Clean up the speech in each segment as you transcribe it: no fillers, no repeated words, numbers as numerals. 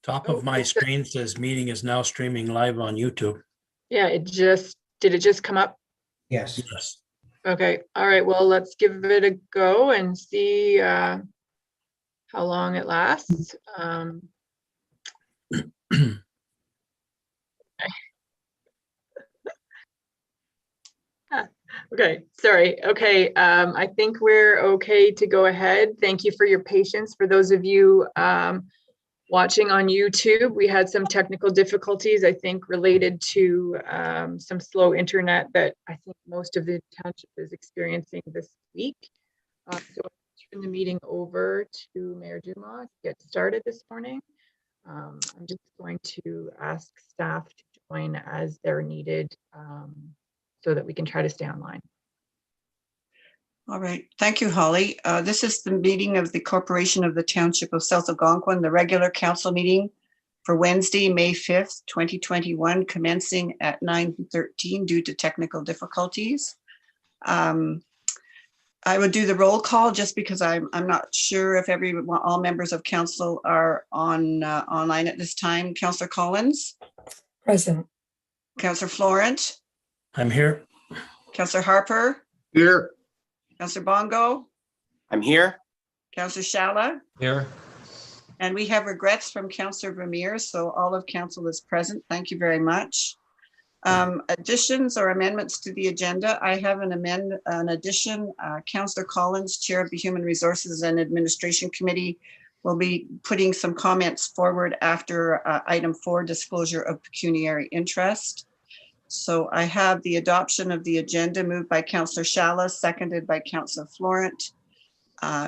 Top Oh, of my screen says meeting is now streaming live on YouTube. yeah, did it just come up? Yes. Yes. Okay, all right, well, let's give it a go and see how long it lasts. Okay, sorry. Okay, I think we're okay to go ahead. Thank you for your patience. For those of you watching on YouTube, we had some technical difficulties, I think, related to some slow internet that I think most of the township is experiencing this week. So I'll turn the meeting over to Mayor Dumas to get started this morning. I'm just going to ask staff to join as they're needed so that we can try to stay online. All right, thank you, Holly. This is the meeting of the Corporation of the Township of South Algonquin, the regular council meeting for Wednesday, May 5th, 2021, commencing at 9:13 due to technical difficulties. I would do the roll call just because I'm not sure if all members of council are online at this time. Councillor Collins. Present. Councillor Florent. I'm here. Councillor Harper. Here. Councillor Bongo. I'm here. Councillor Shala. Here. And we have regrets from Councillor Vermeer, so all of council is present. Thank you very much. Additions or amendments to the agenda. I have an addition. Councillor Collins, Chair of the Human Resources and Administration Committee, will be putting some comments forward after item 4, disclosure of pecuniary interest. So I have the adoption of the agenda moved by Councillor Shala, seconded by Councillor Florent.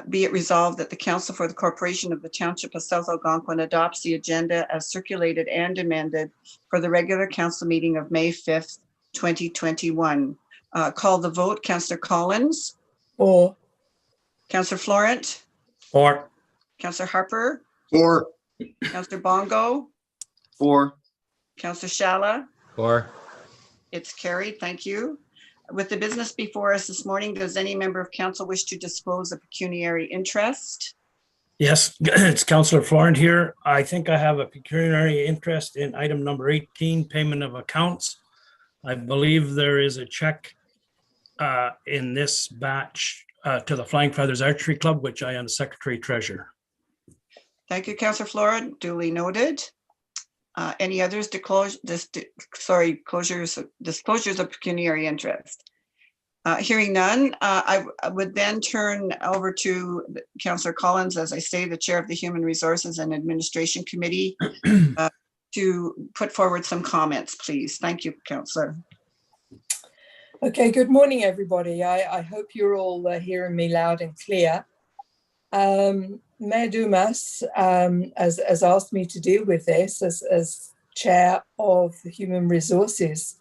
Be it resolved that the Council for the Corporation of the Township of South Algonquin adopts the agenda as circulated and amended for the regular council meeting of May 5th, 2021. Call the vote. Councillor Collins. For. Councillor Florent. For. Councillor Harper. For. Councillor Bongo. For. Councillor Shala. For. It's carried. Thank you. With the business before us this morning, does any member of council wish to disclose a pecuniary interest? Yes, it's Councillor Florent here. I think I have a pecuniary interest in item number 18, payment of accounts. I believe there is a check in this batch to the Flying Feathers Archery Club, which I am Secretary Treasurer. Thank you, Councillor Florent. Duly noted. Any others? Disclosures of pecuniary interest. Hearing none, I would then turn over to Councillor Collins, as I say, the Chair of the Human Resources and Administration Committee, to put forward some comments, please. Thank you, Councillor. Okay, good morning, everybody. I hope you're all hearing me loud and clear. Mayor Dumas has asked me to deal with this as Chair of the Human Resources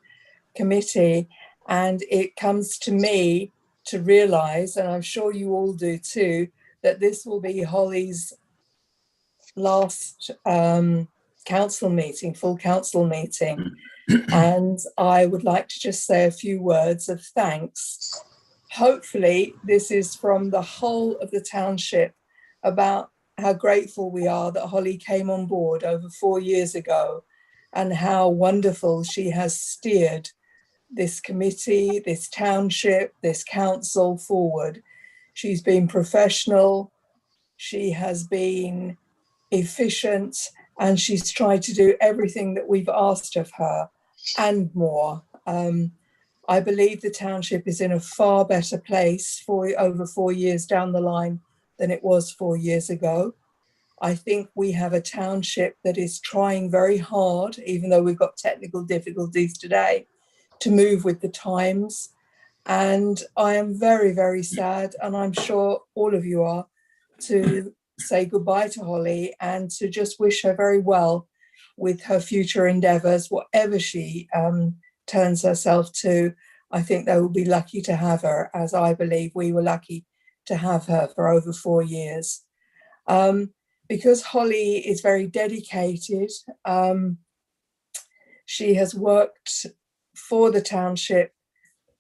Committee, and it comes to me to realise, and I'm sure you all do too, that this will be Holly's last council meeting, full council meeting, and I would like to just say a few words of thanks. Hopefully this is from the whole of the township about how grateful we are that Holly came on board over 4 years ago and how wonderful she has steered this committee, this township, this council forward. She's been professional, she has been efficient, and she's tried to do everything that we've asked of her and more. I believe the township is in a far better place over 4 years down the line than it was 4 years ago. I think we have a township that is trying very hard, even though we've got technical difficulties today, to move with the times. And I am very, very sad, and I'm sure all of you are, to say goodbye to Holly and to just wish her very well with her future endeavours, whatever she turns herself to. I think they will be lucky to have her, as I believe we were lucky to have her for over 4 years. Because Holly is very dedicated, she has worked for the township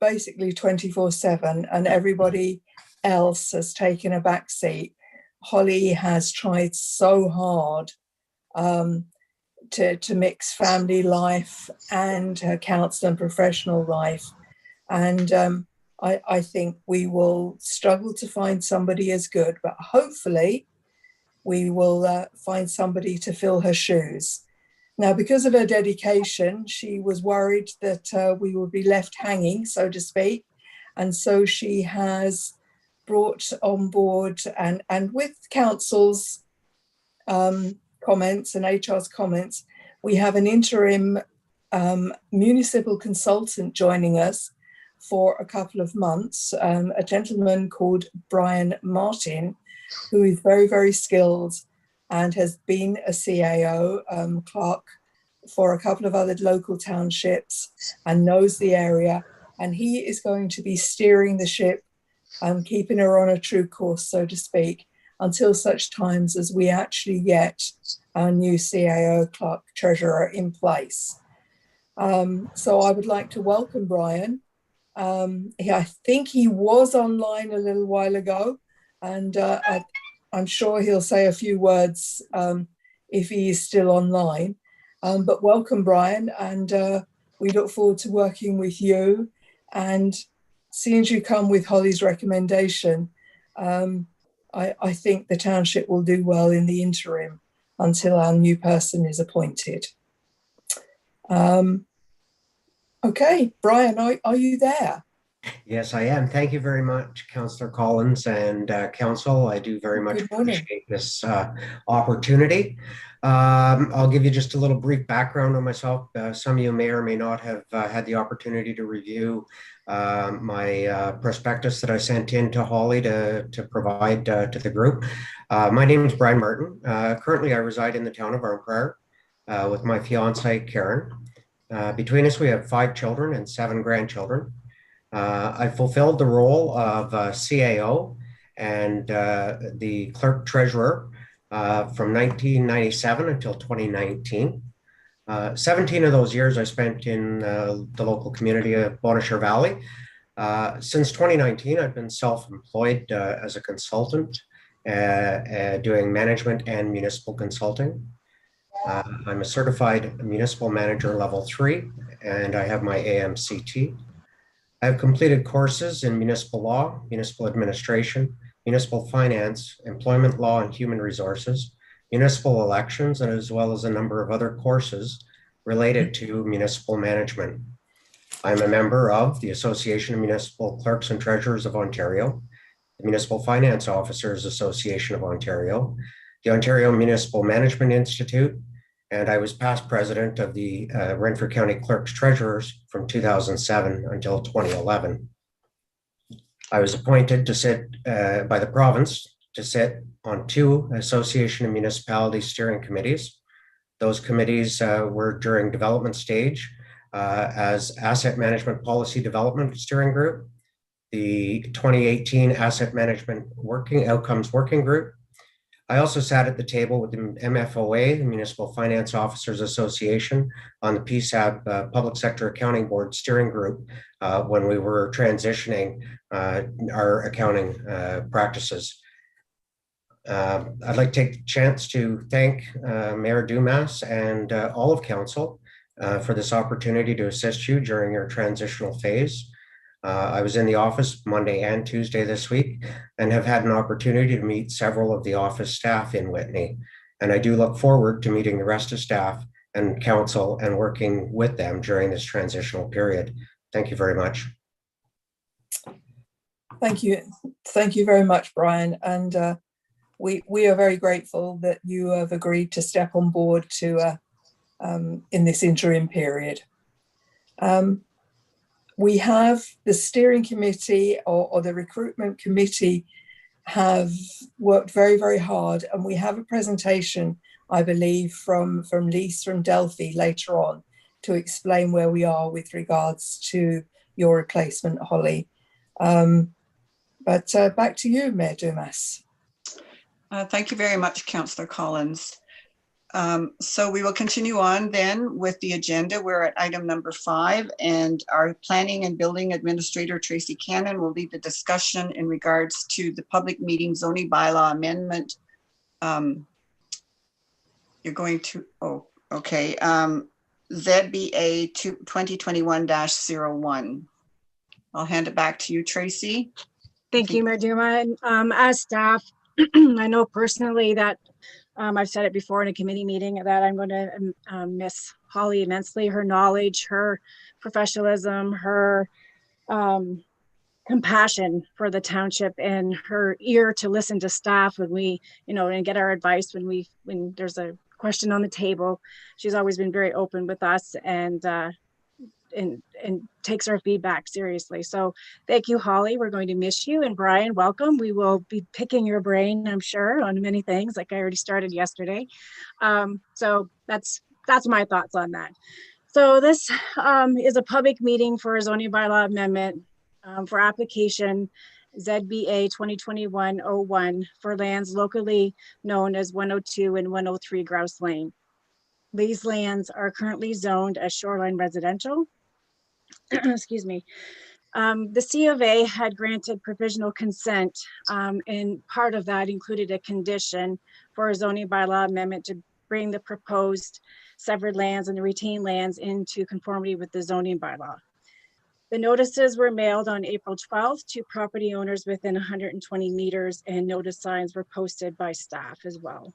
basically 24/7, and everybody else has taken a back seat. Holly has tried so hard to mix family life and her council and professional life. And I think we will struggle to find somebody as good, but hopefully we will find somebody to fill her shoes. Now, because of her dedication, she was worried that we would be left hanging, so to speak. And so she has brought on board, and with council's comments and HR's comments, we have an interim municipal consultant joining us for a couple of months, a gentleman called Brian Martin, who is very, very skilled and has been a CAO clerk for a couple of other local townships and knows the area. And he is going to be steering the ship, keeping her on a true course, so to speak, until such times as we actually get our new CAO clerk treasurer in place. So I would like to welcome Brian. I think he was online a little while ago, and I'm sure he'll say a few words if he is still online. But welcome, Brian, and we look forward to working with you. And seeing as you come with Holly's recommendation, I think the township will do well in the interim until our new person is appointed. Okay, Brian, are you there? Yes, I am. Thank you very much, Councillor Collins and Council. I do very much appreciate this opportunity. I'll give you just a little brief background on myself. Some of you may or may not have had the opportunity to review my prospectus that I sent in to Holly to provide to the group. My name is Brian Martin. Currently, I reside in the town of Arnprior with my fiance, Karen. Between us, we have 5 children and 7 grandchildren. I fulfilled the role of CAO and the clerk treasurer from 1997 until 2019. 17 of those years I spent in the local community of Bonnechere Valley. Since 2019, I've been self-employed as a consultant, doing management and municipal consulting. I'm a certified municipal manager level 3, and I have my AMCT. I've completed courses in municipal law, municipal administration, municipal finance, employment law and human resources, municipal elections, and as well as a number of other courses related to municipal management. I'm a member of the Association of Municipal Clerks and Treasurers of Ontario, the Municipal Finance Officers Association of Ontario, the Ontario Municipal Management Institute, and I was past president of the Renfrew County Clerks Treasurers from 2007 until 2011. I was appointed to sit by the province to sit on 2 Association of Municipalities steering committees. Those committees were during development stage as Asset Management Policy Development Steering Group, the 2018 Asset Management Outcomes Working Group. I also sat at the table with the MFOA, the Municipal Finance Officers Association, on the PSAB Public Sector Accounting Board Steering Group when we were transitioning our accounting practices. I'd like to take the chance to thank Mayor Dumas and all of Council for this opportunity to assist you during your transitional phase. I was in the office Monday and Tuesday this week and have had an opportunity to meet several of the office staff in Whitney. And I do look forward to meeting the rest of staff and council and working with them during this transitional period. Thank you very much. Thank you. Thank you very much, Brian. And we are very grateful that you have agreed to step on board to in this interim period. We have the steering committee or the recruitment committee have worked very, very hard, and we have a presentation, I believe, from Lise from Delphi later on to explain where we are with regards to your replacement, Holly. But back to you, Mayor Dumas. Thank you very much, Councillor Collins. So we will continue on then with the agenda. We're at item number 5, and our Planning and Building Administrator, Tracy Cannon, will lead the discussion in regards to the public meeting zoning bylaw amendment You're going to, oh, okay. ZBA 2021-01. I'll hand it back to you, Tracy. Thank you, Mayor Duma. And as staff, I know personally that I've said it before in a committee meeting that I'm going to miss Holly immensely. Her knowledge, her professionalism, her compassion for the township, and her ear to listen to staff when we, and get our advice when there's a question on the table. She's always been very open with us and takes our feedback seriously. So thank you, Holly. We're going to miss you. And Brian, welcome. We will be picking your brain, I'm sure, on many things, like I already started yesterday. So that's my thoughts on that. So this is a public meeting for a zoning bylaw amendment for application ZBA 2021-01 for lands locally known as 102 and 103 Grouse Lane. These lands are currently zoned as shoreline residential. Excuse me. The C of A had granted provisional consent, and part of that included a condition for a zoning bylaw amendment to bring the proposed severed lands and the retained lands into conformity with the zoning bylaw. The notices were mailed on April 12th to property owners within 120 meters, and notice signs were posted by staff as well.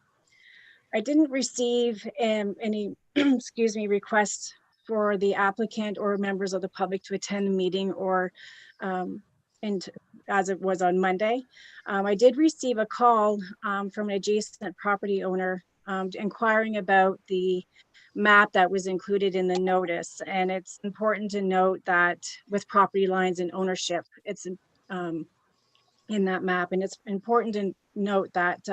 I didn't receive any excuse me, requests for the applicant or members of the public to attend the meeting or and as it was on Monday. I did receive a call from an adjacent property owner inquiring about the map that was included in the notice. And it's important to note that with property lines and ownership, it's in that map. And it's important to note that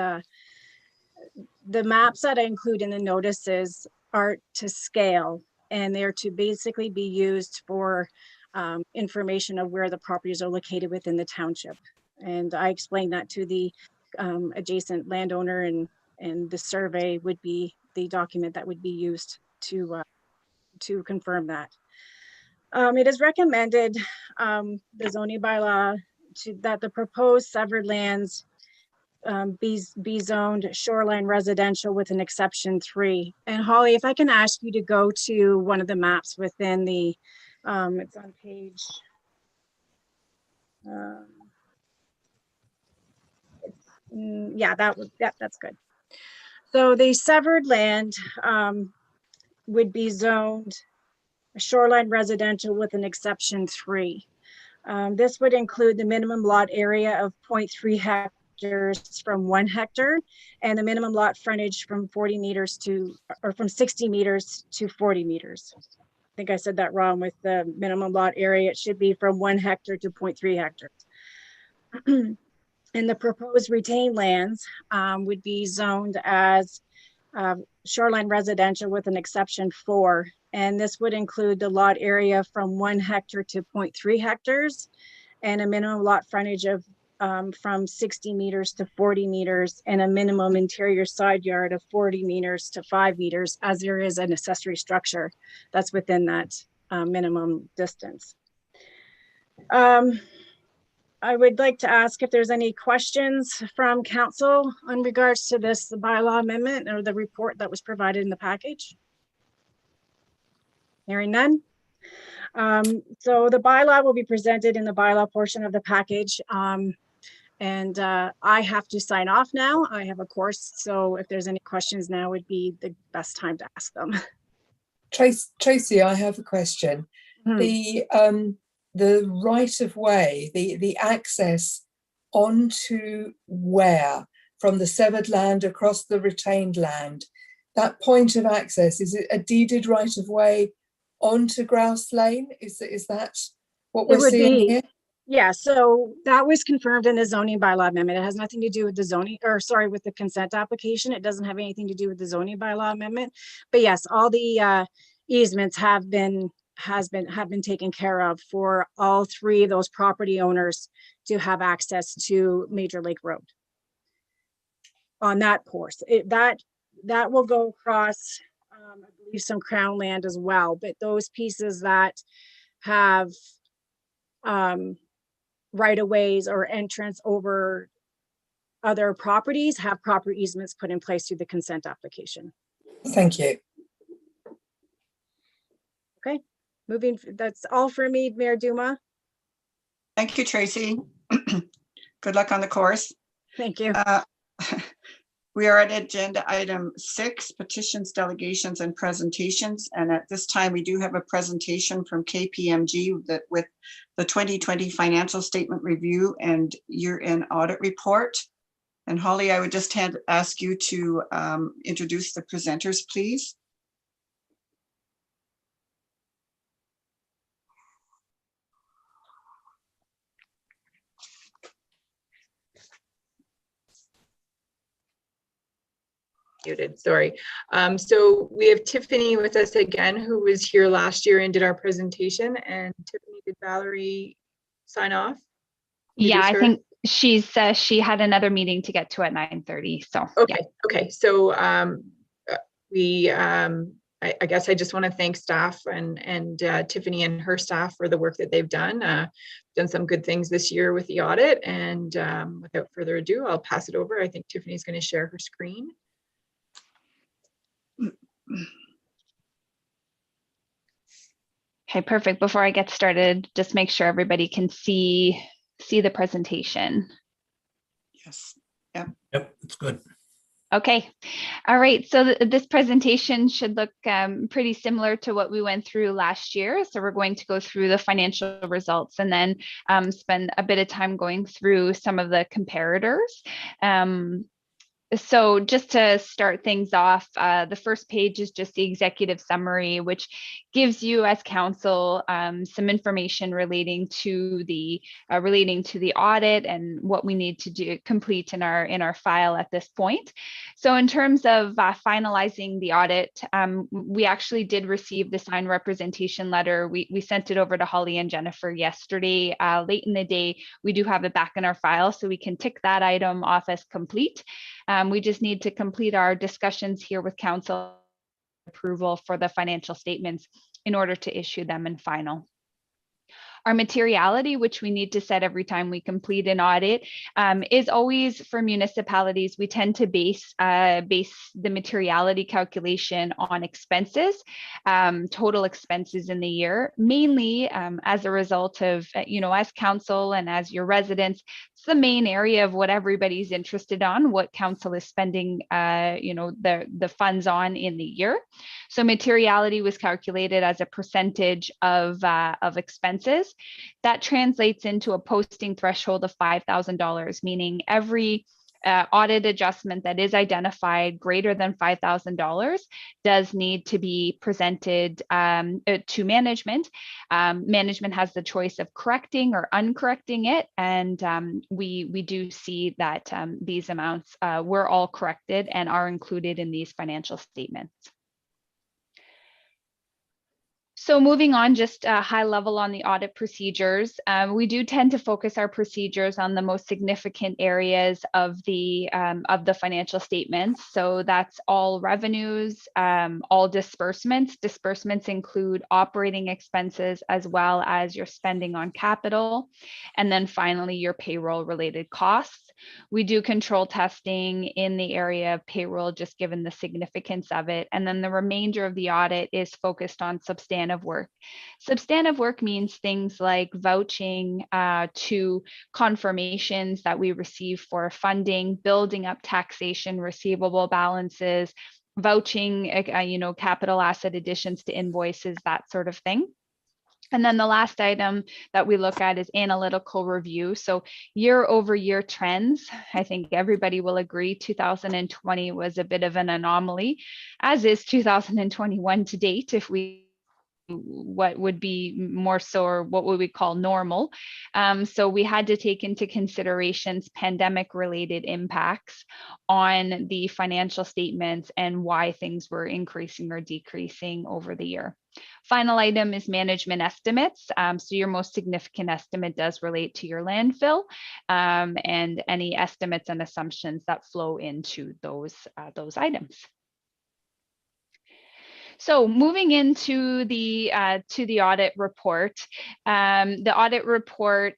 the maps that I include in the notices are to scale, and they're to basically be used for information of where the properties are located within the township. And I explained that to the adjacent landowner, and the survey would be the document that would be used to confirm that. It is recommended, the zoning bylaw, that the proposed severed lands be zoned shoreline residential with an exception 3. And Holly, if I can ask you to go to one of the maps within the, it's on page, yeah, that's good. So the severed land would be zoned shoreline residential with an exception 3. This would include the minimum lot area of 0.3 hectares from 1 hectare, and the minimum lot frontage from 40 meters to, or from 60 meters to 40 meters. I think I said that wrong with the minimum lot area. It should be from 1 hectare to 0.3 hectares. And the proposed retained lands would be zoned as shoreline residential with an exception 4. And this would include the lot area from 1 hectare to 0.3 hectares and a minimum lot frontage of from 60 meters to 40 meters and a minimum interior side yard of 40 meters to 5 meters, as there is an accessory structure that's within that minimum distance. I would like to ask if there's any questions from council in regards to this bylaw amendment or the report that was provided in the package. Hearing none. So the bylaw will be presented in the bylaw portion of the package. And I have to sign off now. I have a course. So if there's any questions now would be the best time to ask them. Tracy, I have a question. The right of way, the access onto where from the severed land across the retained land, that point of access, is it a deeded right of way onto Grouse Lane? Is that what we're seeing here? Yeah, so that was confirmed in the zoning bylaw amendment. It has nothing to do with the zoning, or sorry, with the consent application. It doesn't have anything to do with the zoning bylaw amendment. But yes, all the easements have been taken care of for all 3 of those property owners to have access to Major Lake Road. On that course, that will go across, I believe, some crown land as well. But those pieces that have right-of-ways or entrance over other properties have proper easements put in place through the consent application. Thank you. Okay, that's all for me, Mayor Duma. Thank you, Tracy. Good luck on the course. Thank you. We are at agenda item 6, petitions, delegations, and presentations. And at this time, we do have a presentation from KPMG with the 2020 financial statement review and year-end audit report. And Holly, I would just ask you to introduce the presenters, please. Muted, sorry. So we have Tiffany with us again, who was here last year and did our presentation. And Tiffany, did Valerie sign off? Yeah, I think she had another meeting to get to at 9:30. So okay, yeah. Okay. So I guess I just want to thank staff and Tiffany and her staff for the work that they've done. Done some good things this year with the audit. And without further ado, I'll pass it over. I think Tiffany's going to share her screen. Okay, perfect. Before I get started, just make sure everybody can see the presentation. Yes. Yep. Yep, it's good. Okay. All right. So this presentation should look pretty similar to what we went through last year. So we're going to go through the financial results and then spend a bit of time going through some of the comparators. So just to start things off, the first page is just the executive summary, which gives you as council some information relating to the audit and what we need to complete in our file at this point. So in terms of finalizing the audit, we actually did receive the signed representation letter. We sent it over to Holly and Jennifer yesterday late in the day. We do have it back in our file, so we can tick that item off as complete. We just need to complete our discussions here with council approval for the financial statements in order to issue them in final. Our materiality, which we need to set every time we complete an audit, is always for municipalities. We tend to base the materiality calculation on expenses, total expenses in the year, mainly as a result of, as council and as your residents, it's the main area of what everybody's interested on, what council is spending, the funds on in the year. So materiality was calculated as a percentage of expenses. That translates into a posting threshold of $5,000, meaning every audit adjustment that is identified greater than $5,000 does need to be presented to management. Management has the choice of correcting or uncorrecting it, and we do see that these amounts were all corrected and are included in these financial statements. So moving on, just high level on the audit procedures, we do tend to focus our procedures on the most significant areas of the financial statements. So that's all revenues, all disbursements. Disbursements include operating expenses as well as your spending on capital, and then finally your payroll related costs. We do control testing in the area of payroll, just given the significance of it. And then the remainder of the audit is focused on substantive work. Substantive work means things like vouching to confirmations that we receive for funding, building up taxation receivable balances, vouching, capital asset additions to invoices, that sort of thing. And then the last item that we look at is analytical review. So year over year trends, I think everybody will agree 2020 was a bit of an anomaly, as is 2021 to date, if we what would be more so, or what would we call normal. So we had to take into considerations pandemic related impacts on the financial statements and why things were increasing or decreasing over the year. Final item is management estimates. So your most significant estimate does relate to your landfill and any estimates and assumptions that flow into those items. So moving into the audit report, the audit report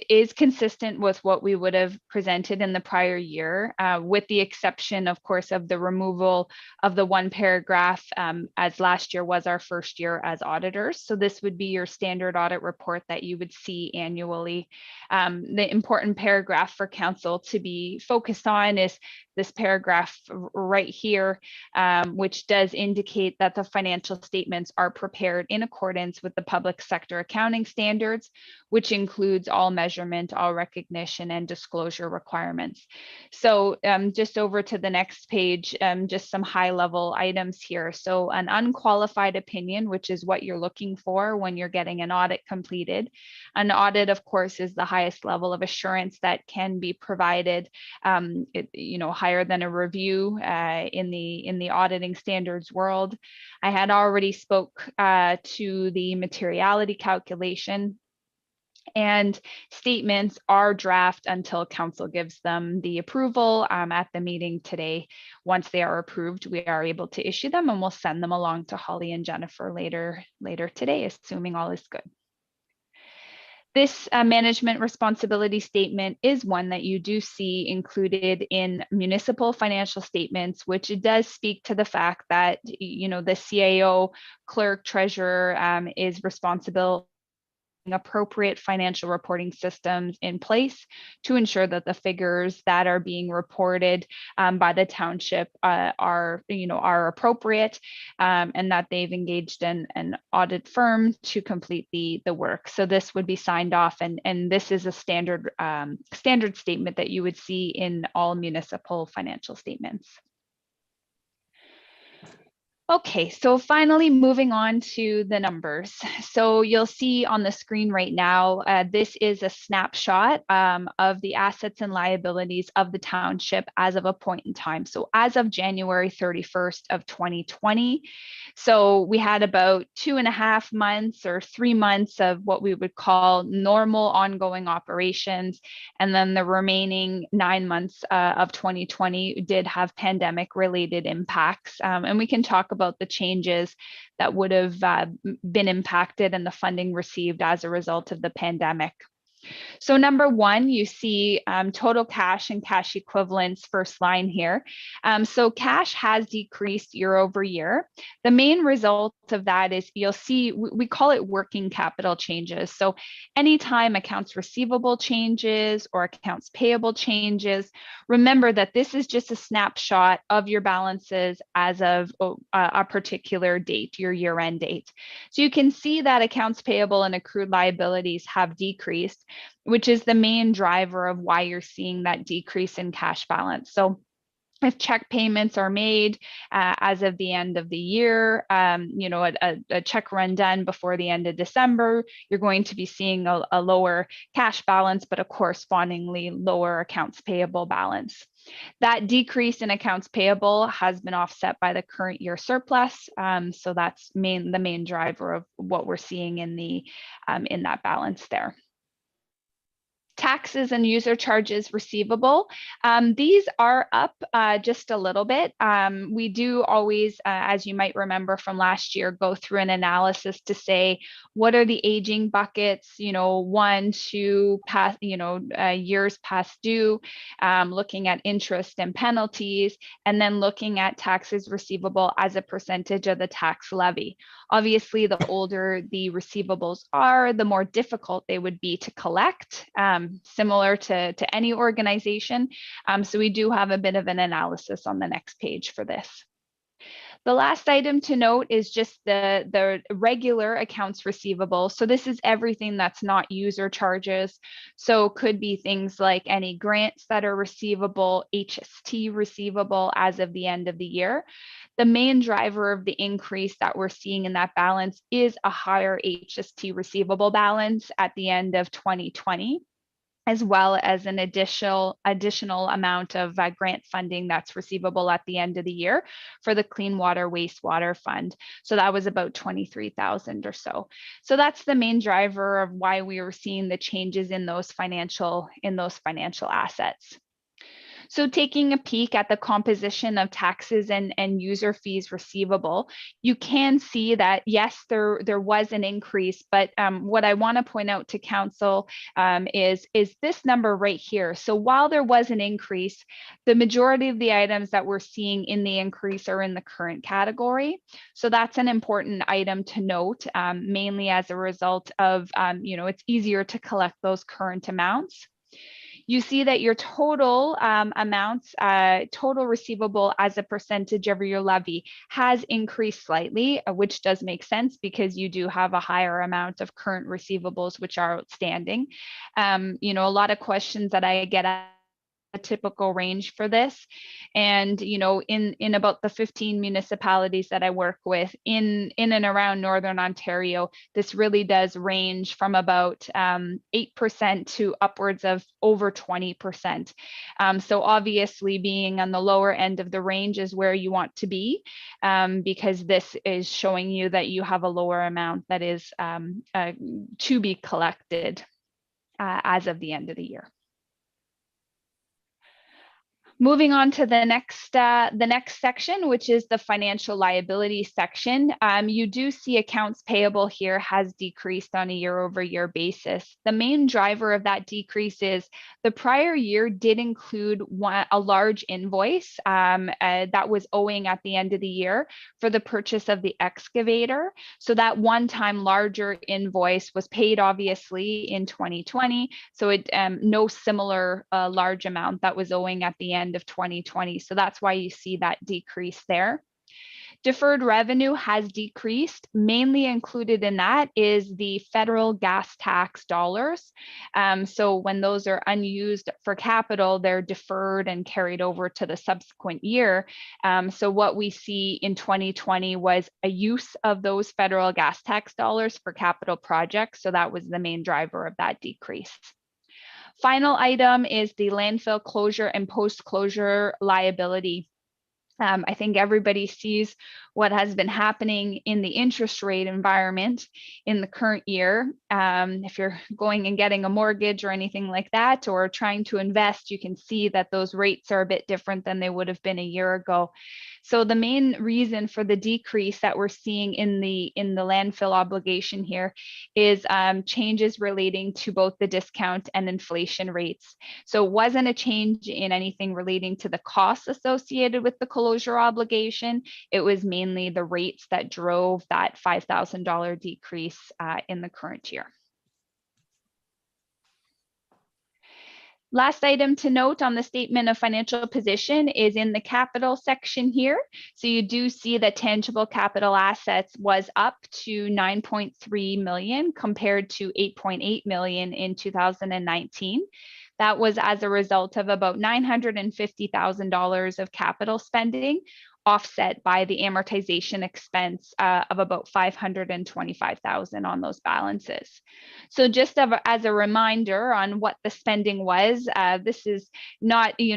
is consistent with what we would have presented in the prior year, with the exception, of course, of the removal of the one paragraph, as last year was our first year as auditors. So this would be your standard audit report that you would see annually. The important paragraph for council to be focused on is this paragraph right here, which does indicate that the financial statements are prepared in accordance with the public sector accounting standards, which includes all measurement, all recognition, and disclosure requirements. So just over to the next page, just some high-level items here. So an unqualified opinion, which is what you're looking for when you're getting an audit completed. An audit, of course, is the highest level of assurance that can be provided, higher than a review in the auditing standards world. I had already spoke to the materiality calculation, and statements are draft until council gives them the approval at the meeting today. Once they are approved, we are able to issue them, and we'll send them along to Holly and Jennifer later today, assuming all is good. This management responsibility statement is one that you do see included in municipal financial statements, which it does speak to the fact that, the CAO, clerk, treasurer is responsible appropriate financial reporting systems in place to ensure that the figures that are being reported by the township are appropriate, and that they've engaged an audit firm to complete the work. So this would be signed off, and this is a standard statement that you would see in all municipal financial statements. Okay, so finally moving on to the numbers. So you'll see on the screen right now, this is a snapshot of the assets and liabilities of the township as of a point in time. So as of January 31st of 2020, so we had about 2.5 months or 3 months of what we would call normal ongoing operations. And then the remaining 9 months of 2020 did have pandemic related impacts. And we can talk about the changes that would have been impacted and the funding received as a result of the pandemic. So number one, you see total cash and cash equivalents, first line here. So cash has decreased year over year. The main result of that is you'll see, we call it working capital changes. So anytime accounts receivable changes or accounts payable changes, remember that this is just a snapshot of your balances as of a particular date, your year-end date. So you can see that accounts payable and accrued liabilities have decreased, which is the main driver of why you're seeing that decrease in cash balance. So if check payments are made as of the end of the year, a check run done before the end of December, you're going to be seeing a lower cash balance, but a correspondingly lower accounts payable balance. That decrease in accounts payable has been offset by the current year surplus. So that's the main driver of what we're seeing in that balance there. Taxes and user charges receivable. These are up just a little bit. We do always, as you might remember from last year, go through an analysis to say, what are the aging buckets, 1, 2, past, years past due, looking at interest and penalties, and then looking at taxes receivable as a percentage of the tax levy. Obviously, the older the receivables are, the more difficult they would be to collect, similar to any organization. So we do have a bit of an analysis on the next page for this. The last item to note is just the regular accounts receivable. So this is everything that's not user charges. So could be things like any grants that are receivable, HST receivable as of the end of the year. The main driver of the increase that we're seeing in that balance is a higher HST receivable balance at the end of 2020. As well as an additional amount of grant funding that's receivable at the end of the year for the Clean Water Wastewater Fund. So that was about 23,000 or so. So that's the main driver of why we were seeing the changes in those financial assets. So taking a peek at the composition of taxes and user fees receivable, you can see that, yes, there was an increase, but what I want to point out to council is this number right here. So while there was an increase, the majority of the items that we're seeing in the increase are in the current category. So that's an important item to note, mainly as a result of, it's easier to collect those current amounts. You see that your total amounts, total receivable as a percentage of your levy has increased slightly, which does make sense because you do have a higher amount of current receivables which are outstanding. A lot of questions that I get a typical range for this, and in about the 15 municipalities that I work with in and around Northern Ontario, this really does range from about 8% to upwards of over 20%. So obviously being on the lower end of the range is where you want to be, because this is showing you that you have a lower amount that is to be collected as of the end of the year. Moving on to the next section, which is the financial liability section. You do see accounts payable here has decreased on a year-over-year basis. The main driver of that decrease is the prior year did include a large invoice that was owing at the end of the year for the purchase of the excavator. So that one-time larger invoice was paid obviously in 2020. So it no similar large amount that was owing at the end of 2020. So that's why you see that decrease there. Deferred revenue has decreased. Mainly included in that is the federal gas tax dollars. So when those are unused for capital, they're deferred and carried over to the subsequent year. So what we see in 2020 was a use of those federal gas tax dollars for capital projects. So that was the main driver of that decrease. Final item is the landfill closure and post-closure liability. I think everybody sees what has been happening in the interest rate environment in the current year. If you're going and getting a mortgage or anything like that, or trying to invest, you can see that those rates are a bit different than they would have been a year ago. So the main reason for the decrease that we're seeing in the landfill obligation here is changes relating to both the discount and inflation rates. So it wasn't a change in anything relating to the costs associated with the closure obligation. It was mainly the rates that drove that $5,000 decrease in the current year. Last item to note on the statement of financial position is in the capital section here. So you do see that tangible capital assets was up to 9.3 million compared to 8.8 million in 2019. That was as a result of about $950,000 of capital spending, offset by the amortization expense of about $525,000 on those balances. So just as a reminder on what the spending was, this is not, we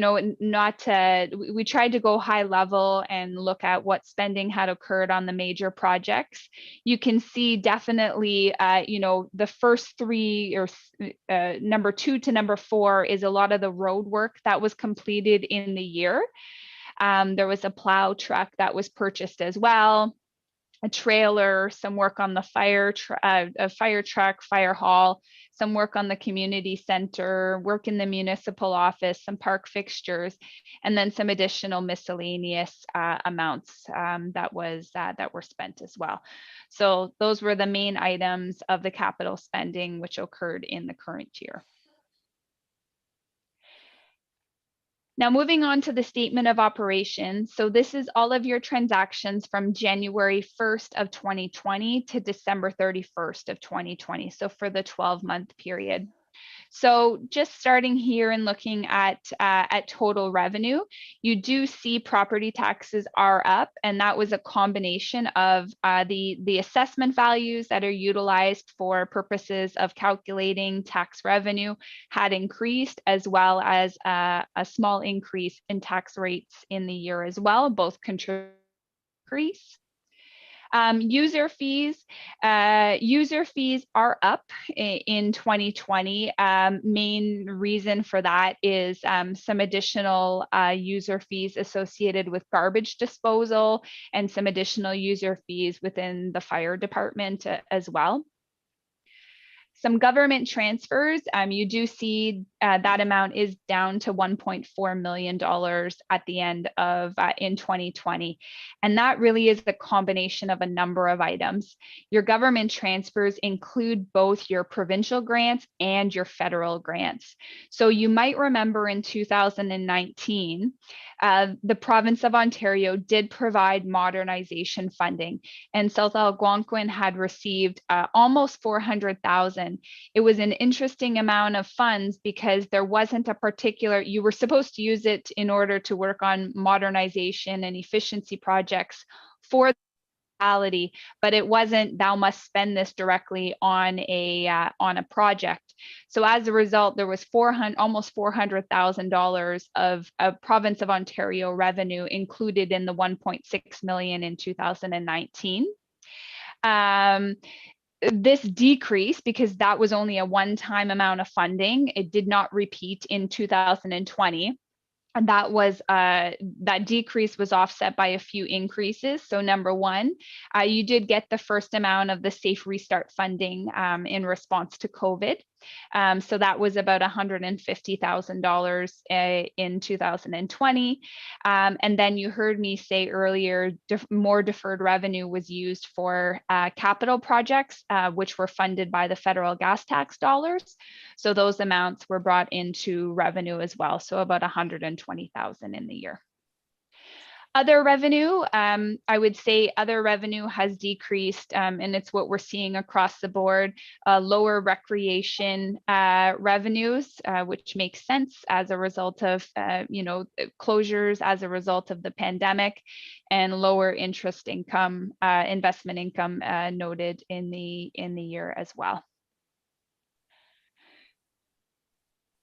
tried to go high level and look at what spending had occurred on the major projects. You can see definitely, the first three, or number 2 to number 4 is a lot of the road work that was completed in the year. There was a plow truck that was purchased as well, a trailer, some work on the fire truck, fire hall, some work on the community center, work in the municipal office, some park fixtures, and then some additional miscellaneous amounts that were spent as well. So those were the main items of the capital spending which occurred in the current year. Now moving on to the statement of operations. So this is all of your transactions from January 1st of 2020 to December 31st of 2020. So for the 12-month period. So just starting here and looking at total revenue, you do see property taxes are up, and that was a combination of the assessment values that are utilized for purposes of calculating tax revenue had increased, as well as a small increase in tax rates in the year as well, both contribute. User fees are up in 2020. Main reason for that is some additional user fees associated with garbage disposal and some additional user fees within the fire department as well. Some government transfers, you do see that amount is down to $1.4 million at the end of in 2020. And that really is the combination of a number of items. Your government transfers include both your provincial grants and your federal grants. So you might remember in 2019, the province of Ontario did provide modernization funding, and South Algonquin had received almost $400,000. It was an interesting amount of funds because there wasn't a particular, you were supposed to use it in order to work on modernization and efficiency projects for the municipality, but it wasn't, thou must spend this directly on a project. So as a result, there was almost $400,000 of province of Ontario revenue included in the 1.6 million in 2019. This decrease, because that was only a one-time amount of funding, it did not repeat in 2020. And that decrease was offset by a few increases. So number one, you did get the first amount of the Safe Restart funding in response to COVID. So that was about $150,000 in 2020. And then you heard me say earlier, more deferred revenue was used for capital projects, which were funded by the federal gas tax dollars. So those amounts were brought into revenue as well. So about $120,000 in the year. Other revenue, I would say other revenue has decreased, and it's what we're seeing across the board. Lower recreation revenues, which makes sense as a result of closures as a result of the pandemic, and lower interest income, investment income noted in the year as well.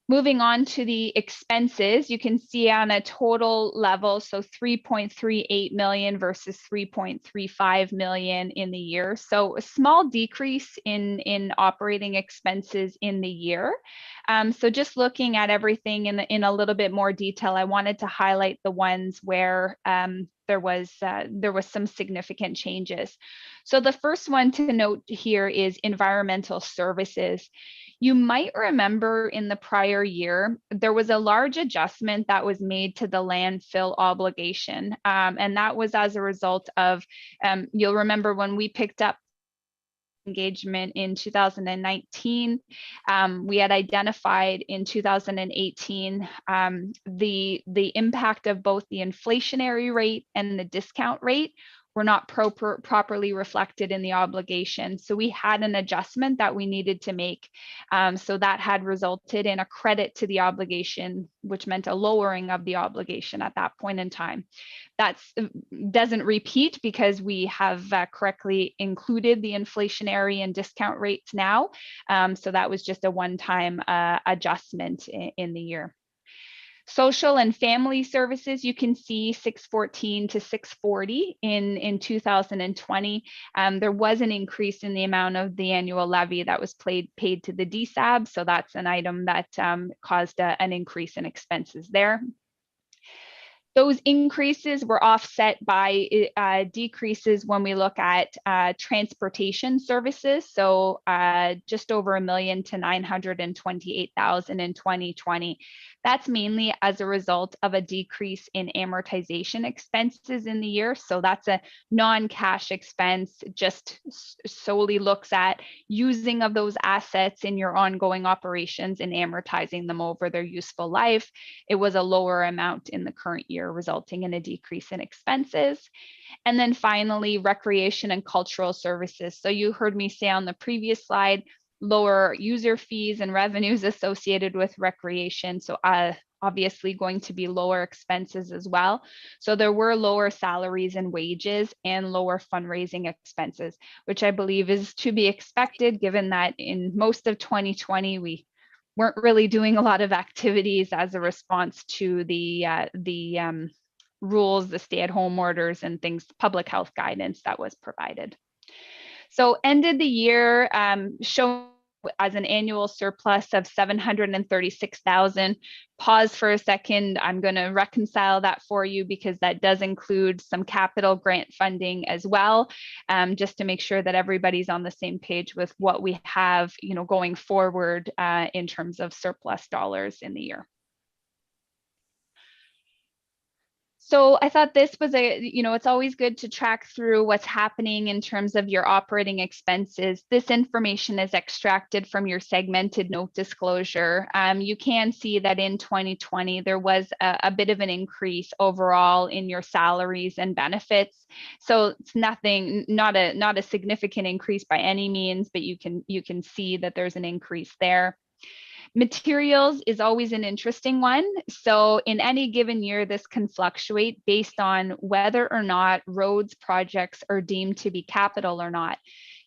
Moving on to the expenses, you can see on a total level, so 3.38 million versus 3.35 million in the year. So a small decrease in operating expenses in the year. So just looking at everything in a little bit more detail, I wanted to highlight the ones where there was some significant changes. So the first one to note here is environmental services. You might remember in the prior year, there was a large adjustment that was made to the landfill obligation. And that was as a result of, you'll remember when we picked up engagement in 2019, we had identified in 2018 the impact of both the inflationary rate and the discount rate were not properly reflected in the obligation. So we had an adjustment that we needed to make. So that had resulted in a credit to the obligation, which meant a lowering of the obligation at that point in time. That doesn't repeat because we have correctly included the inflationary and discount rates now. So that was just a one-time adjustment in the year. Social and family services, you can see 614 to 640 in 2020. There was an increase in the amount of the annual levy that was paid to the DSAB. So that's an item that caused an increase in expenses there. Those increases were offset by decreases when we look at transportation services. So just over $1 million to $928,000 in 2020. That's mainly as a result of a decrease in amortization expenses in the year. So that's a non-cash expense, just solely looks at using of those assets in your ongoing operations and amortizing them over their useful life. It was a lower amount in the current year, resulting in a decrease in expenses. And then finally, recreation and cultural services. So you heard me say on the previous slide, lower user fees and revenues associated with recreation. So obviously going to be lower expenses as well. So there were lower salaries and wages and lower fundraising expenses, which I believe is to be expected given that in most of 2020, we weren't really doing a lot of activities as a response to the rules, the stay-at-home orders, and things, public health guidance that was provided. So ended the year showing as an annual surplus of 736,000. Pause for a second. I'm going to reconcile that for you because that does include some capital grant funding as well, just to make sure that everybody's on the same page with what we have, going forward in terms of surplus dollars in the year. So I thought this was it's always good to track through what's happening in terms of your operating expenses. This information is extracted from your segmented note disclosure. You can see that in 2020, there was a bit of an increase overall in your salaries and benefits. So it's not a significant increase by any means, but you can see that there's an increase there. Materials is always an interesting one. So in any given year, this can fluctuate based on whether or not roads projects are deemed to be capital or not.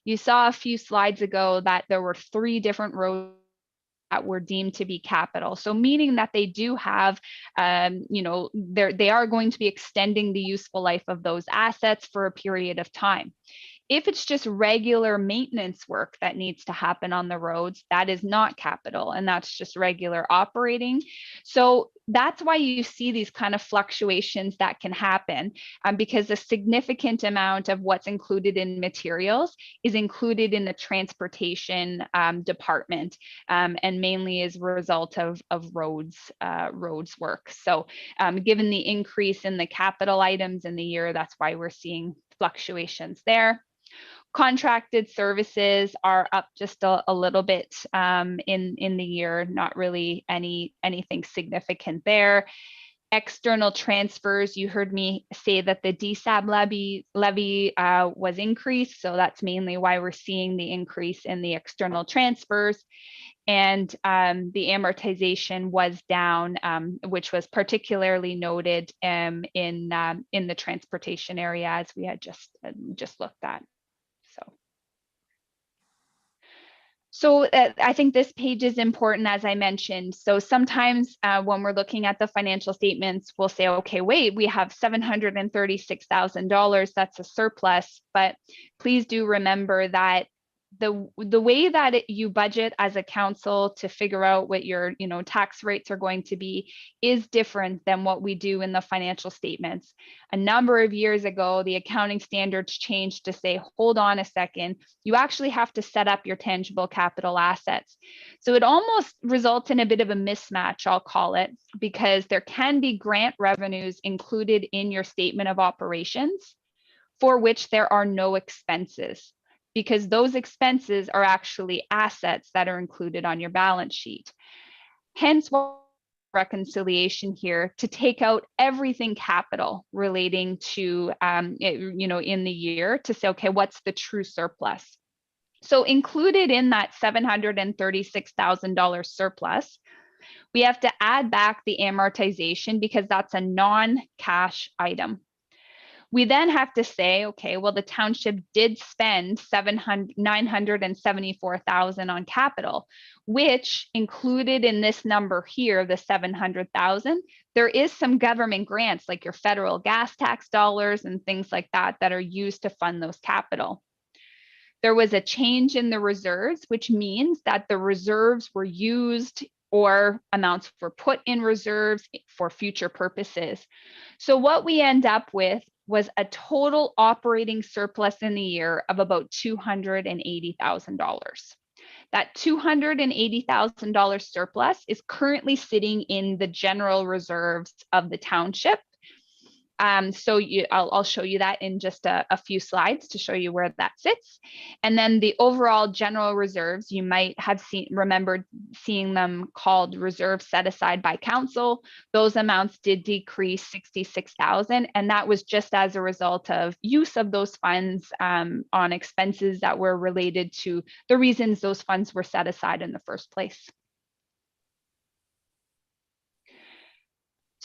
You saw a few slides ago that there were 3 different roads that were deemed to be capital. So meaning that they do have, they are going to be extending the useful life of those assets for a period of time. If it's just regular maintenance work that needs to happen on the roads, that is not capital, and that's just regular operating. So that's why you see these kind of fluctuations that can happen, because a significant amount of what's included in materials is included in the transportation department, and mainly as a result of roads work. So given the increase in the capital items in the year, that's why we're seeing fluctuations there. Contracted services are up just a little bit in the year, not really anything significant there. External transfers, you heard me say that the DSAB levy was increased, so that's mainly why we're seeing the increase in the external transfers. And the amortization was down, which was particularly noted in the transportation area, as we had just looked at. So I think this page is important, as I mentioned. So sometimes when we're looking at the financial statements, we'll say, okay, wait, we have $736,000, that's a surplus. But please do remember that the way that you budget as a council to figure out what your tax rates are going to be is different than what we do in the financial statements. A number of years ago, the accounting standards changed to say, hold on a second, you actually have to set up your tangible capital assets. So it almost results in a bit of a mismatch, I'll call it, because there can be grant revenues included in your statement of operations for which there are no expenses, because those expenses are actually assets that are included on your balance sheet. Hence why reconciliation here to take out everything capital relating to, in the year to say, okay, what's the true surplus? So included in that $736,000 surplus, we have to add back the amortization because that's a non-cash item. We then have to say, okay, well, the township did spend $974,000 on capital, which included in this number here, the 700,000, there is some government grants like your federal gas tax dollars and things like that that are used to fund those capital. There was a change in the reserves, which means that the reserves were used or amounts were put in reserves for future purposes. So what we end up with was a total operating surplus in the year of about $280,000. That $280,000 surplus is currently sitting in the general reserves of the township. So I'll show you that in just a few slides to show you where that sits. And then the overall general reserves, you might have remembered seeing them called reserves set aside by council. Those amounts did decrease 66,000, and that was just as a result of use of those funds on expenses that were related to the reasons those funds were set aside in the first place.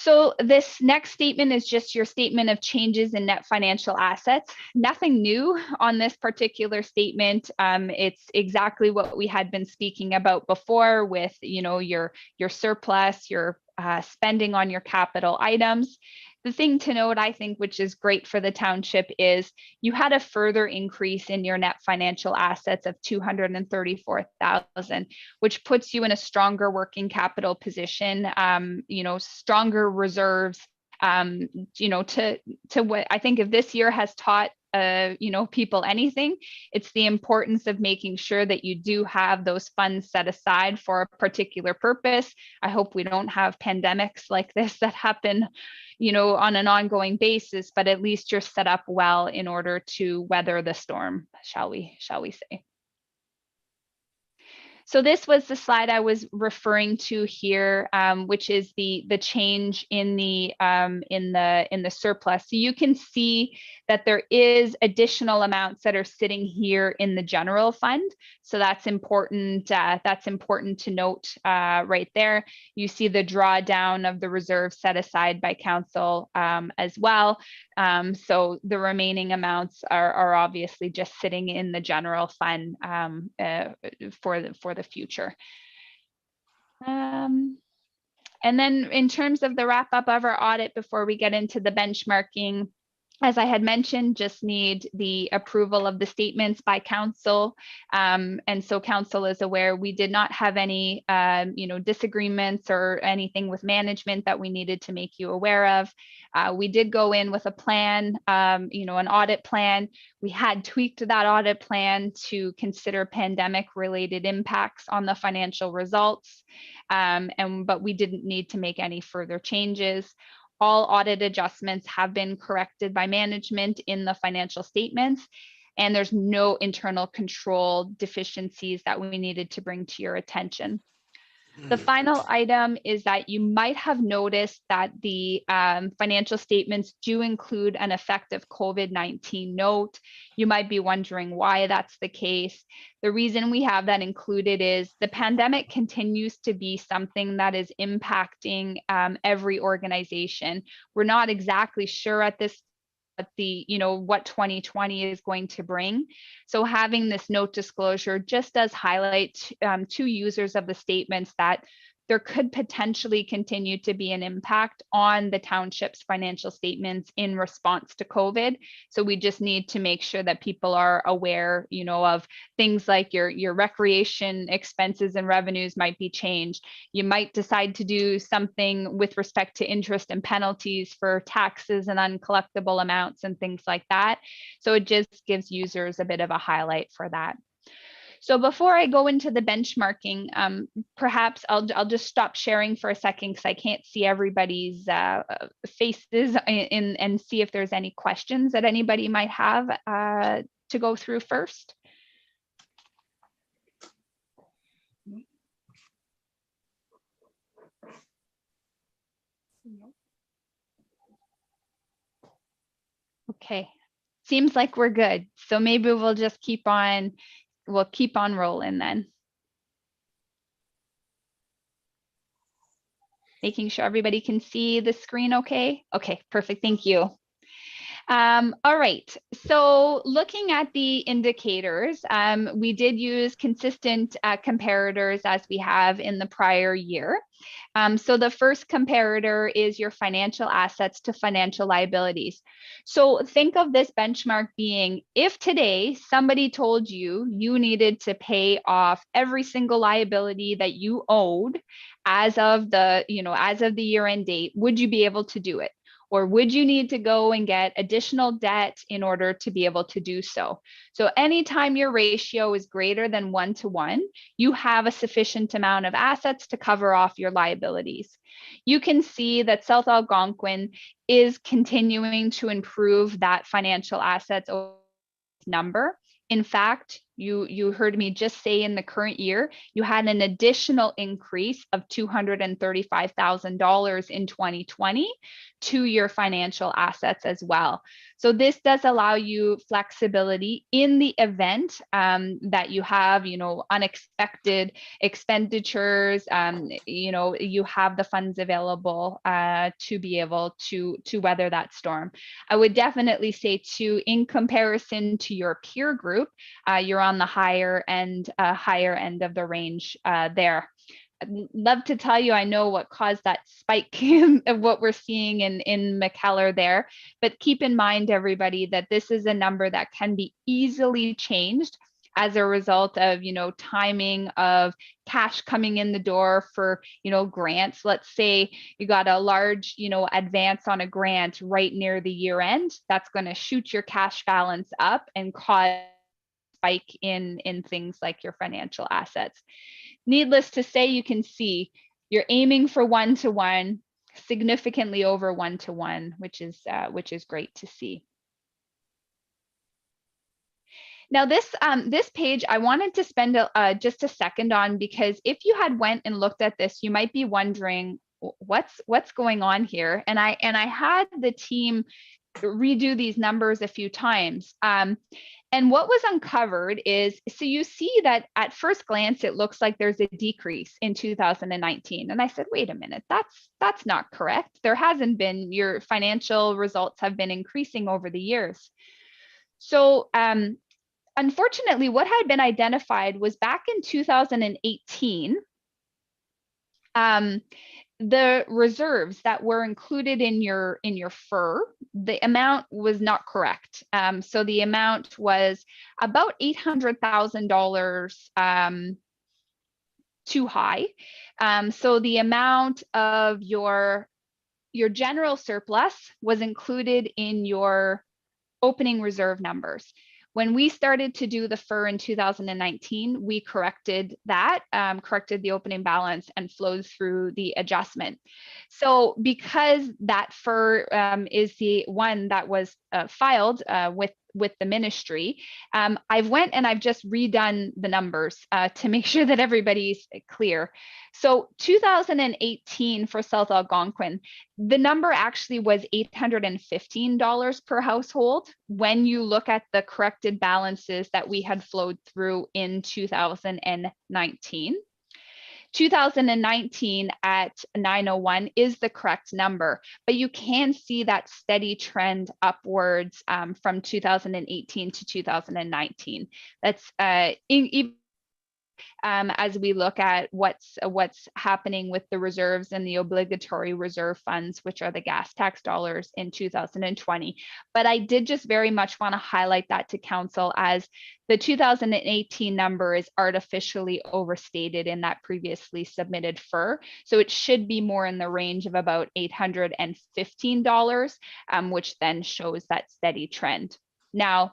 So this next statement is just your statement of changes in net financial assets. Nothing new on this particular statement. It's exactly what we had been speaking about before with, your surplus, your spending on your capital items. The thing to note, I think, which is great for the township, is you had a further increase in your net financial assets of 234,000, which puts you in a stronger working capital position, stronger reserves, to what I think if this year has taught people anything, it's the importance of making sure that you do have those funds set aside for a particular purpose. I hope we don't have pandemics like this that happen, on an ongoing basis, but at least you're set up well in order to weather the storm, shall we say. So this was the slide I was referring to here, which is the change in the surplus. So you can see that there is additional amounts that are sitting here in the general fund. So that's important. That's important to note right there. You see the drawdown of the reserve set aside by council as well. So the remaining amounts are obviously just sitting in the general fund for the future. And then in terms of the wrap up of our audit before we get into the benchmarking, as I had mentioned, just need the approval of the statements by council. And so council is aware we did not have any disagreements or anything with management that we needed to make you aware of. We did go in with a plan, an audit plan. We had tweaked that audit plan to consider pandemic related impacts on the financial results, but we didn't need to make any further changes. All audit adjustments have been corrected by management in the financial statements, and there's no internal control deficiencies that we needed to bring to your attention. The final item is that you might have noticed that the financial statements do include an effective COVID-19 note. You might be wondering why that's the case. The reason we have that included is the pandemic continues to be something that is impacting every organization. We're not exactly sure at this what 2020 is going to bring. So having this note disclosure just does highlight to users of the statements that there could potentially continue to be an impact on the township's financial statements in response to COVID. So we just need to make sure that people are aware, of things like your recreation expenses and revenues might be changed. You might decide to do something with respect to interest and penalties for taxes and uncollectible amounts and things like that. So it just gives users a bit of a highlight for that. So before I go into the benchmarking, perhaps I'll just stop sharing for a second because I can't see everybody's faces and see if there's any questions that anybody might have to go through first. Okay, seems like we're good. So maybe we'll just keep on rolling then. Making sure everybody can see the screen okay? Okay, perfect, thank you. All right, so looking at the indicators, we did use consistent comparators as we have in the prior year. So the first comparator is your financial assets to financial liabilities. So think of this benchmark being, if today somebody told you you needed to pay off every single liability that you owed as of the year-end date, would you be able to do it? Or would you need to go and get additional debt in order to be able to do so? So anytime your ratio is greater than 1-to-1, you have a sufficient amount of assets to cover off your liabilities. You can see that South Algonquin is continuing to improve that financial assets number. In fact, you heard me just say in the current year, you had an additional increase of $235,000 in 2020 to your financial assets as well. So this does allow you flexibility in the event that you have, unexpected expenditures, you have the funds available to be able to weather that storm. I would definitely say too, in comparison to your peer group, you're on the higher end of the range there. I'd love to tell you I know what caused that spike of what we're seeing in McKellar there, but keep in mind, everybody, that this is a number that can be easily changed as a result of, timing of cash coming in the door for, grants. Let's say you got a large, advance on a grant right near the year end. That's going to shoot your cash balance up and cause spike in things like your financial assets. Needless to say, you can see you're aiming for 1-to-1, significantly over 1-to-1, which is great to see. Now this page I wanted to spend just a second on, because if you had went and looked at this, you might be wondering what's going on here. And I had the team redo these numbers a few times. And what was uncovered is, so you see that at first glance, it looks like there's a decrease in 2019. And I said, wait a minute, that's not correct. There hasn't been. Your financial results have been increasing over the years. So unfortunately, what had been identified was back in 2018, the reserves that were included in your FIR, the amount was not correct. So the amount was about $800,000 too high. So the amount of your general surplus was included in your opening reserve numbers. When we started to do the FIR in 2019, we corrected that, corrected the opening balance and flowed through the adjustment. So because that FIR is the one that was filed with the ministry, I've went and I've just redone the numbers to make sure that everybody's clear. So 2018 for South Algonquin, the number actually was $815 per household when you look at the corrected balances that we had flowed through in 2019. 2019 at 901 is the correct number, but you can see that steady trend upwards from 2018 to 2019. That's as we look at what's happening with the reserves and the obligatory reserve funds, which are the gas tax dollars in 2020. But I did just very much want to highlight that to council, as the 2018 number is artificially overstated in that previously submitted FIR. So it should be more in the range of about $815, which then shows that steady trend. Now,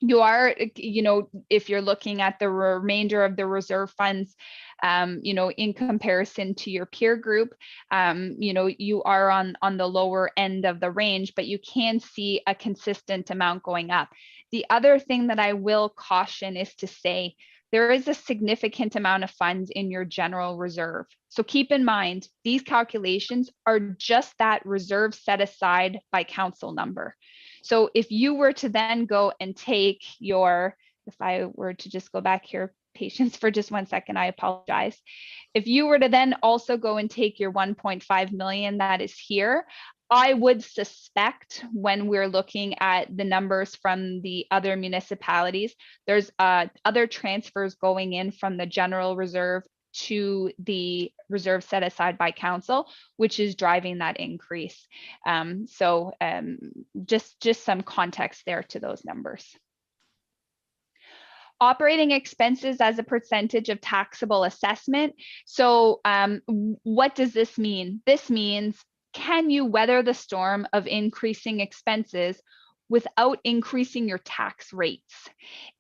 you are, if you're looking at the remainder of the reserve funds, in comparison to your peer group, you are on the lower end of the range, but you can see a consistent amount going up. The other thing that I will caution is to say, there is a significant amount of funds in your general reserve. So keep in mind, these calculations are just that reserve set aside by council number. So if you were to then go and take your, if I were to just go back here, patience for just 1 second, I apologize. If you were to then also go and take your 1.5 million that is here, I would suspect when we're looking at the numbers from the other municipalities, there's other transfers going in from the general reserve to the reserve set aside by council, which is driving that increase. Just some context there to those numbers. Operating expenses as a percentage of taxable assessment. So what does this mean? This means, can you weather the storm of increasing expenses without increasing your tax rates?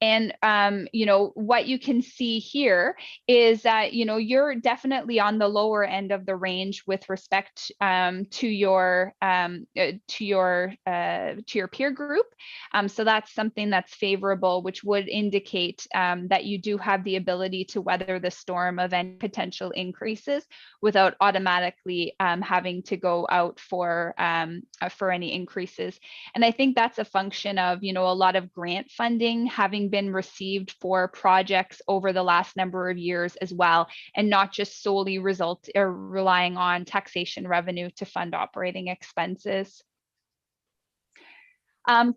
And what you can see here is that you're definitely on the lower end of the range with respect to your peer group. So that's something that's favorable, which would indicate that you do have the ability to weather the storm of any potential increases without automatically having to go out for any increases. And I think that's a function of, a lot of grant funding having been received for projects over the last number of years as well, and not just solely relying on taxation revenue to fund operating expenses.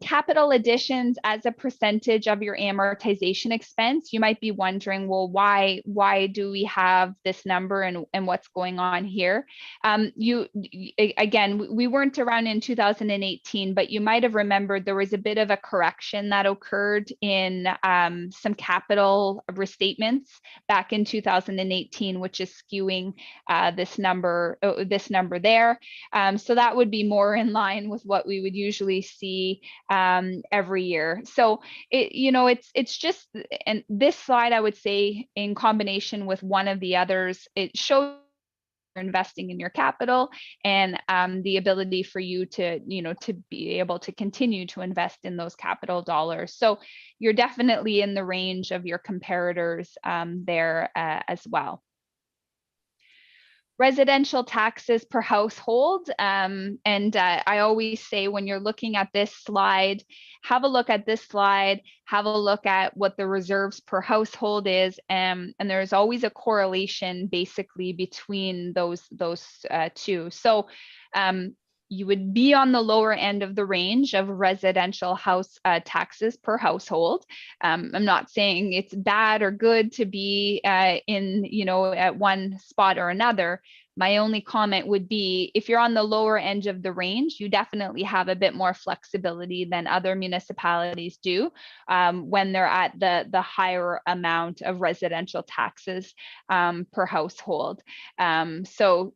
Capital additions as a percentage of your amortization expense. You might be wondering, well, why do we have this number and what's going on here? Again, we weren't around in 2018, but you might have remembered there was a bit of a correction that occurred in some capital restatements back in 2018, which is skewing this number there. So that would be more in line with what we would usually see every year. So it's just, and this slide, I would say, in combination with one of the others, it shows you're investing in your capital and the ability for you to to be able to continue to invest in those capital dollars. So you're definitely in the range of your comparators there as well. Residential taxes per household. I always say, when you're looking at this slide, have a look at this slide, have a look at what the reserves per household is. And there's always a correlation basically between those two. So you would be on the lower end of the range of residential house taxes per household. I'm not saying it's bad or good to be in, at one spot or another. My only comment would be, if you're on the lower end of the range, you definitely have a bit more flexibility than other municipalities do when they're at the higher amount of residential taxes per household. So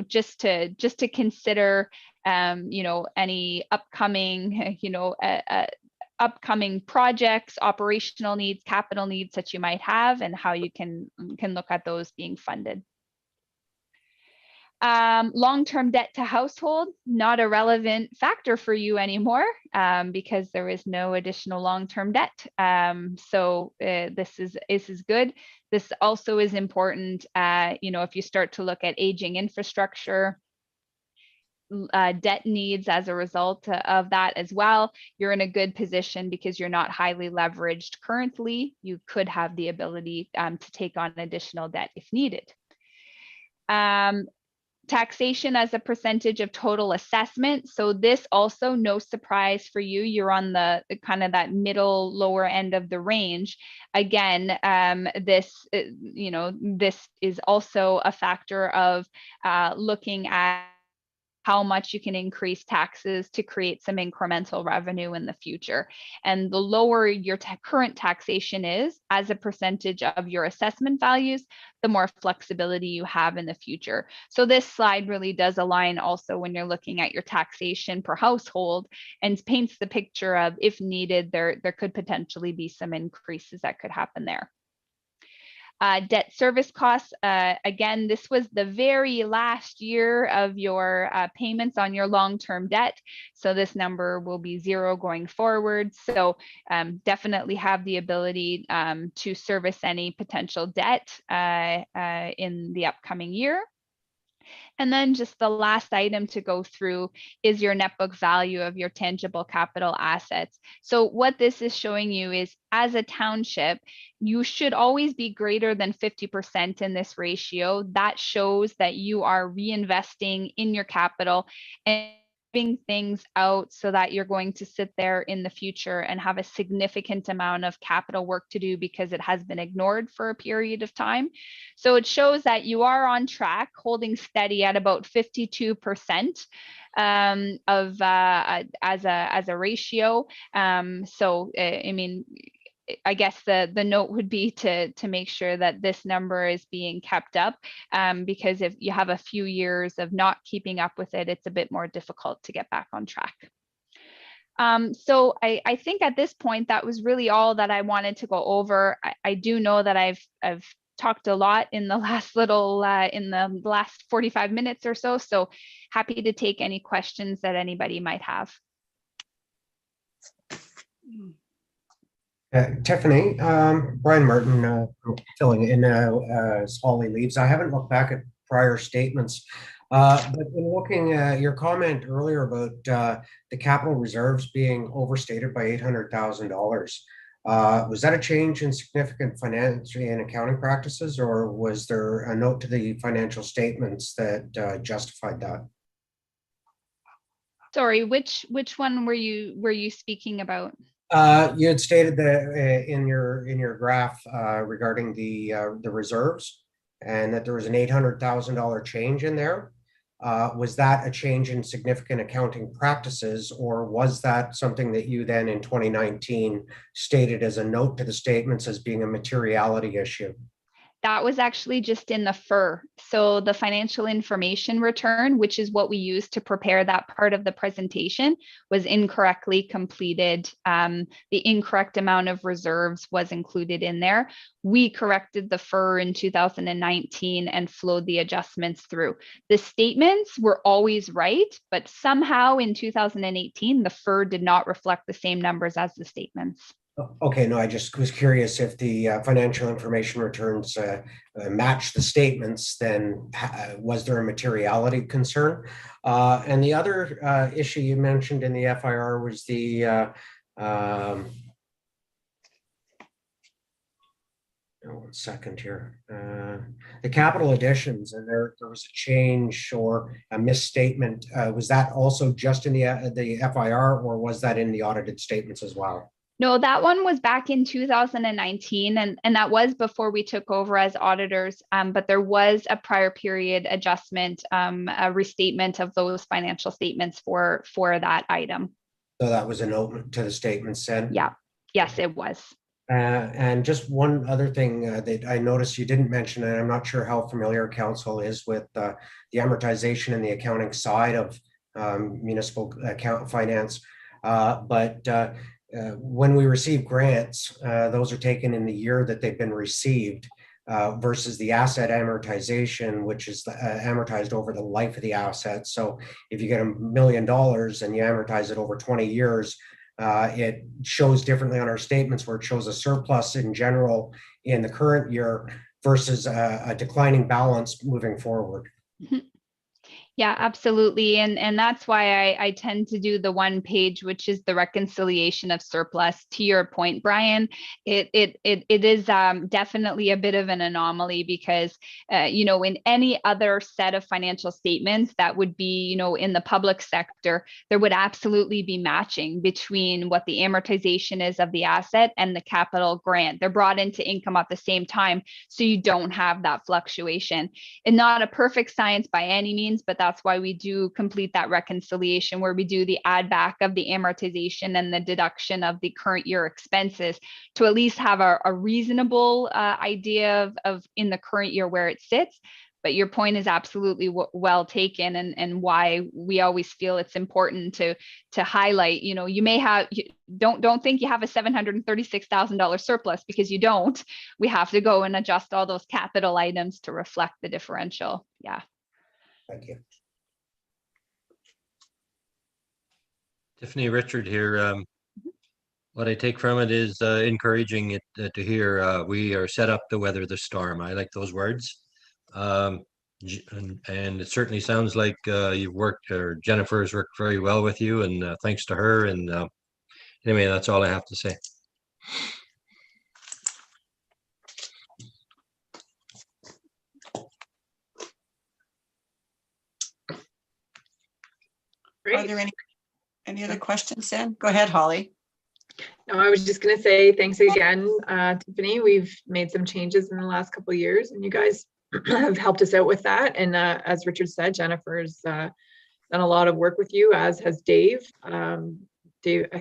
just to consider any upcoming upcoming projects, operational needs, capital needs that you might have, and how you can look at those being funded. Long-term debt to household, not a relevant factor for you anymore because there is no additional long-term debt. So this is good. This also is important, if you start to look at aging infrastructure, debt needs as a result of that as well, you're in a good position because you're not highly leveraged currently. You could have the ability to take on additional debt if needed. Taxation as a percentage of total assessment. So this also, no surprise for you, you're on the kind of that middle lower end of the range. Again, this is also a factor of looking at how much you can increase taxes to create some incremental revenue in the future. And the lower your current taxation is as a percentage of your assessment values, the more flexibility you have in the future. So this slide really does align also when you're looking at your taxation per household and paints the picture of, if needed, there could potentially be some increases that could happen there. Debt service costs, again, this was the very last year of your payments on your long-term debt. So this number will be 0 going forward. So definitely have the ability to service any potential debt in the upcoming year. And then just the last item to go through is your net book value of your tangible capital assets. So what this is showing you is, as a township, you should always be greater than 50% in this ratio. That shows that you are reinvesting in your capital and things out so that you're going to sit there in the future and have a significant amount of capital work to do because it has been ignored for a period of time. So it shows that you are on track, holding steady at about 52% of as a ratio. So I mean, I guess the note would be to make sure that this number is being kept up, because if you have a few years of not keeping up with it, it's a bit more difficult to get back on track. So I think at this point, that was really all that I wanted to go over. I do know that I've talked a lot in the last in the last 45 minutes or so. So happy to take any questions that anybody might have. Tiffany, Brian Martin filling in as Holly leaves. I haven't looked back at prior statements, but in looking at your comment earlier about the capital reserves being overstated by $800,000, was that a change in significant financial and accounting practices, or was there a note to the financial statements that justified that? Sorry, which one were you speaking about? You had stated that in your graph regarding the reserves, and that there was an $800,000 change in there. Was that a change in significant accounting practices, or was that something that you then in 2019 stated as a note to the statements as being a materiality issue? That was actually just in the FIR. So the financial information return, which is what we use to prepare that part of the presentation, was incorrectly completed. The incorrect amount of reserves was included in there. We corrected the FIR in 2019 and flowed the adjustments through. The statements were always right, but somehow in 2018, the FIR did not reflect the same numbers as the statements. Okay, no, I just was curious if the financial information returns match the statements, then was there a materiality concern? And the other issue you mentioned in the FIR was the one second here. The capital additions, and there was a change or a misstatement. Was that also just in the FIR, or was that in the audited statements as well? No, that one was back in 2019, and that was before we took over as auditors, but there was a prior period adjustment, a restatement of those financial statements for that item. So that was a note to the statements then? Yeah, yes, it was. And just one other thing that I noticed you didn't mention, and I'm not sure how familiar council is with the amortization and the accounting side of municipal account finance, but when we receive grants, those are taken in the year that they've been received versus the asset amortization, which is amortized over the life of the asset. So if you get $1 million and you amortize it over 20 years, it shows differently on our statements, where it shows a surplus in general in the current year versus a declining balance moving forward. Yeah, absolutely. And that's why I tend to do the one page, which is the reconciliation of surplus. To your point, Brian, it is definitely a bit of an anomaly because, in any other set of financial statements that would be, in the public sector, there would absolutely be matching between what the amortization is of the asset and the capital grant. They're brought into income at the same time, so you don't have that fluctuation. And not a perfect science by any means, but that's why we do complete that reconciliation where we do the add back of the amortization and the deduction of the current year expenses to at least have a reasonable idea of in the current year where it sits. But your point is absolutely well taken, and why we always feel it's important to highlight. You may have, don't think you have a $736,000 surplus, because you don't. We have to go and adjust all those capital items to reflect the differential. Yeah. Thank you. Tiffany, Richard here. What I take from it is encouraging it to hear we are set up to weather the storm. I like those words. And it certainly sounds like you've worked, or Jennifer has worked very well with you, and thanks to her. And anyway, that's all I have to say. Great. Are there any other questions then? Go ahead, Holly. No, I was just going to say thanks again, Tiffany. We've made some changes in the last couple of years, and you guys have helped us out with that. And as Richard said, Jennifer's done a lot of work with you, as has Dave. I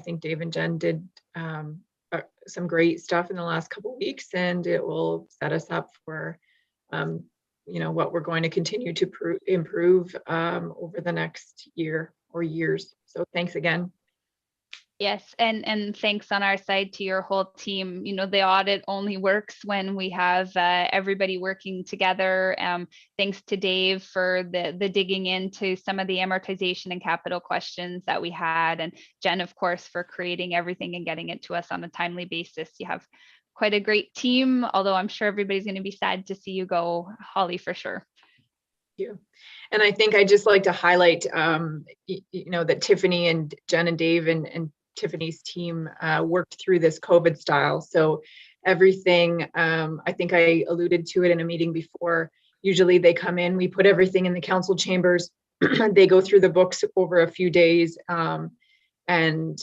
think Dave and Jen did some great stuff in the last couple of weeks, and it will set us up for what we're going to continue to improve over the next year or years. So thanks again. Yes, and thanks on our side to your whole team. The audit only works when we have everybody working together. Thanks to Dave for the digging into some of the amortization and capital questions that we had, and Jen, of course, for creating everything and getting it to us on a timely basis. You have quite a great team, although I'm sure everybody's going to be sad to see you go, Holly, for sure. Thank you. And I think I'd just like to highlight, that Tiffany and Jen and Dave and Tiffany's team worked through this COVID style. So everything, I think I alluded to it in a meeting before, usually they come in, we put everything in the council chambers, they go through the books over a few days and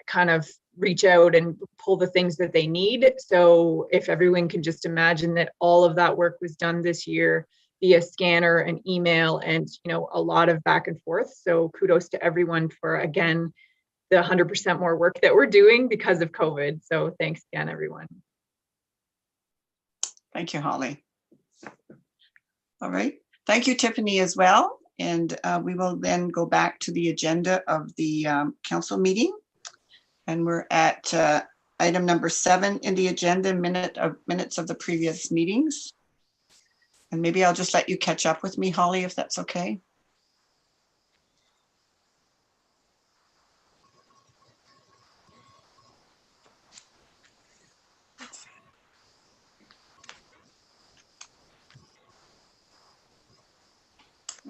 kind of reach out and pull the things that they need. So if everyone can just imagine that all of that work was done this year via scanner and email and, you know, a lot of back and forth. So kudos to everyone for, again, the 100% more work that we're doing because of COVID. So thanks again, everyone. Thank you, Holly. All right. Thank you, Tiffany, as well. And we will then go back to the agenda of the council meeting. And we're at item number 7 in the agenda, minutes of the previous meetings. And maybe I'll just let you catch up with me, Holly, if that's okay.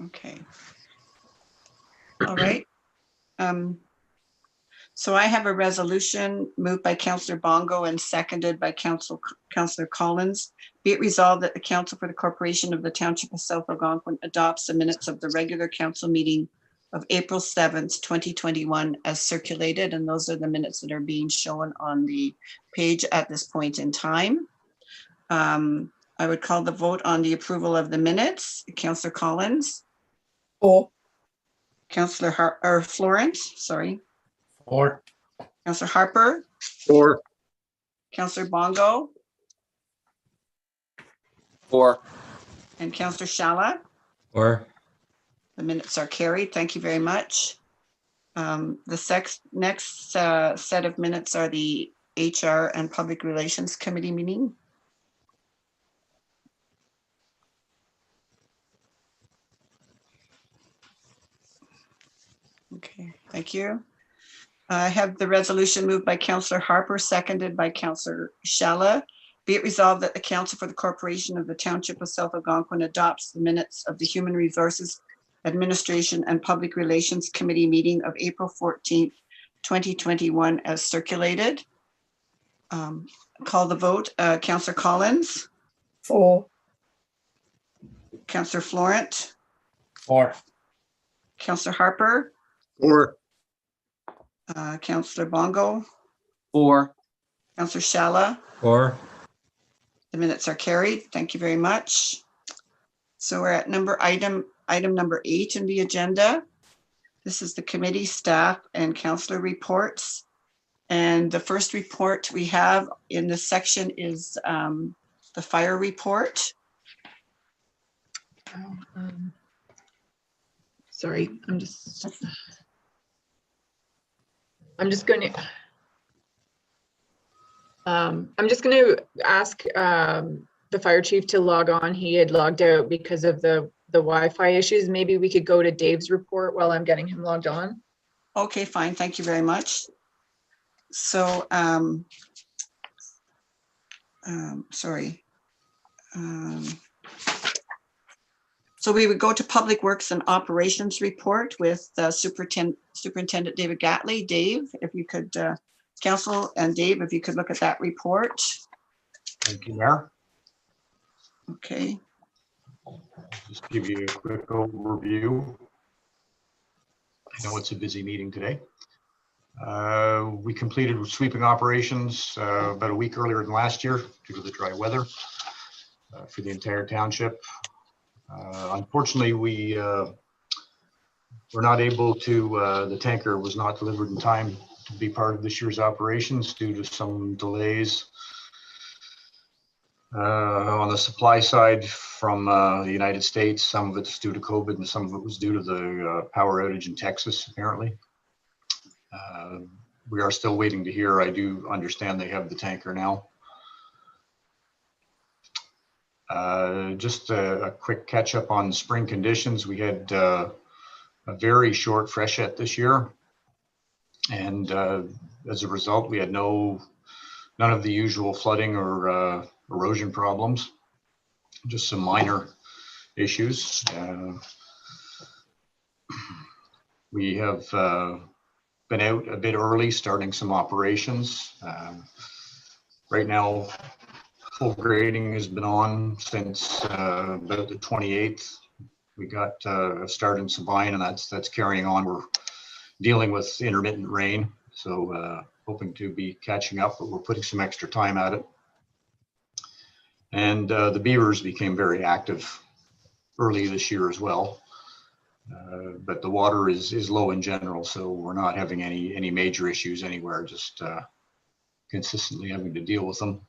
Okay. All right. So I have a resolution moved by Councillor Bongo and seconded by Councillor Collins. Be it resolved that the Council for the Corporation of the Township of South Algonquin adopts the minutes of the regular council meeting of April 7th, 2021 as circulated. And those are the minutes that are being shown on the page at this point in time. I would call the vote on the approval of the minutes. Councillor Collins. For. Councillor Florence, sorry. For. Councillor Harper. For. Councillor Bongo. For. And Councillor Shala. Or, The minutes are carried. Thank you very much. The next set of minutes are the HR and Public Relations Committee meeting. Okay, thank you. I have the resolution moved by Councillor Harper, seconded by Councillor Shala. Be it resolved that the Council for the Corporation of the Township of South Algonquin adopts the minutes of the Human Resources Administration and Public Relations Committee meeting of April 14th, 2021 as circulated. Call the vote. Councillor Collins. For. Councillor Florent. For. Councillor Harper. For. Councillor Bongo. For. Councillor Shala. or, The minutes are carried. Thank you very much. So we're at item number 8 in the agenda. This is the committee, staff, and councillor reports. And the first report we have in this section is the fire report. Sorry, I'm just going to ask the fire chief to log on. He had logged out because of the Wi-Fi issues. Maybe we could go to Dave's report while I'm getting him logged on. Okay, fine. Thank you very much. So, sorry. So we would go to Public Works and Operations report with Superintendent David Gatley. Dave, if you could, Council and Dave, if you could look at that report. Thank you, Mayor. Okay. Just give you a quick overview. I know it's a busy meeting today. We completed sweeping operations about a week earlier than last year due to the dry weather for the entire township. Unfortunately, we were not able to, the tanker was not delivered in time to be part of this year's operations due to some delays on the supply side from the United States. Some of it's due to COVID and some of it was due to the power outage in Texas, apparently. We are still waiting to hear. I do understand they have the tanker now. Just a quick catch up on spring conditions. We had a very short freshet this year. And as a result, we had none of the usual flooding or erosion problems, just some minor issues. We have been out a bit early, starting some operations. Right now, full grading has been on since about the 28th. We got a start in Sabine, and that's carrying on. We're dealing with intermittent rain, so hoping to be catching up, but we're putting some extra time at it. And the beavers became very active early this year as well. But the water is low in general, so we're not having any major issues anywhere, just consistently having to deal with them.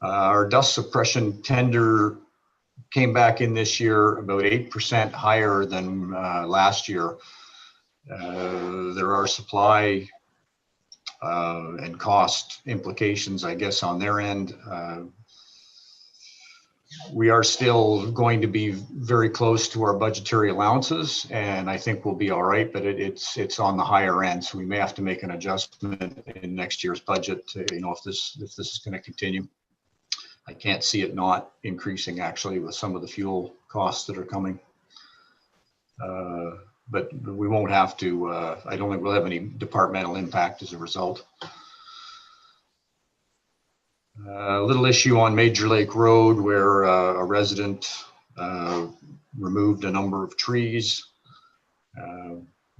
Our dust suppression tender came back in this year about 8% higher than last year. There are supply and cost implications, I guess, on their end. We are still going to be very close to our budgetary allowances, and I think we'll be all right, but it's on the higher end, so we may have to make an adjustment in next year's budget to, if this is going to continue. I can't see it not increasing, actually, with some of the fuel costs that are coming. But we won't have to, I don't think we'll have any departmental impact as a result. A little issue on Major Lake Road where a resident removed a number of trees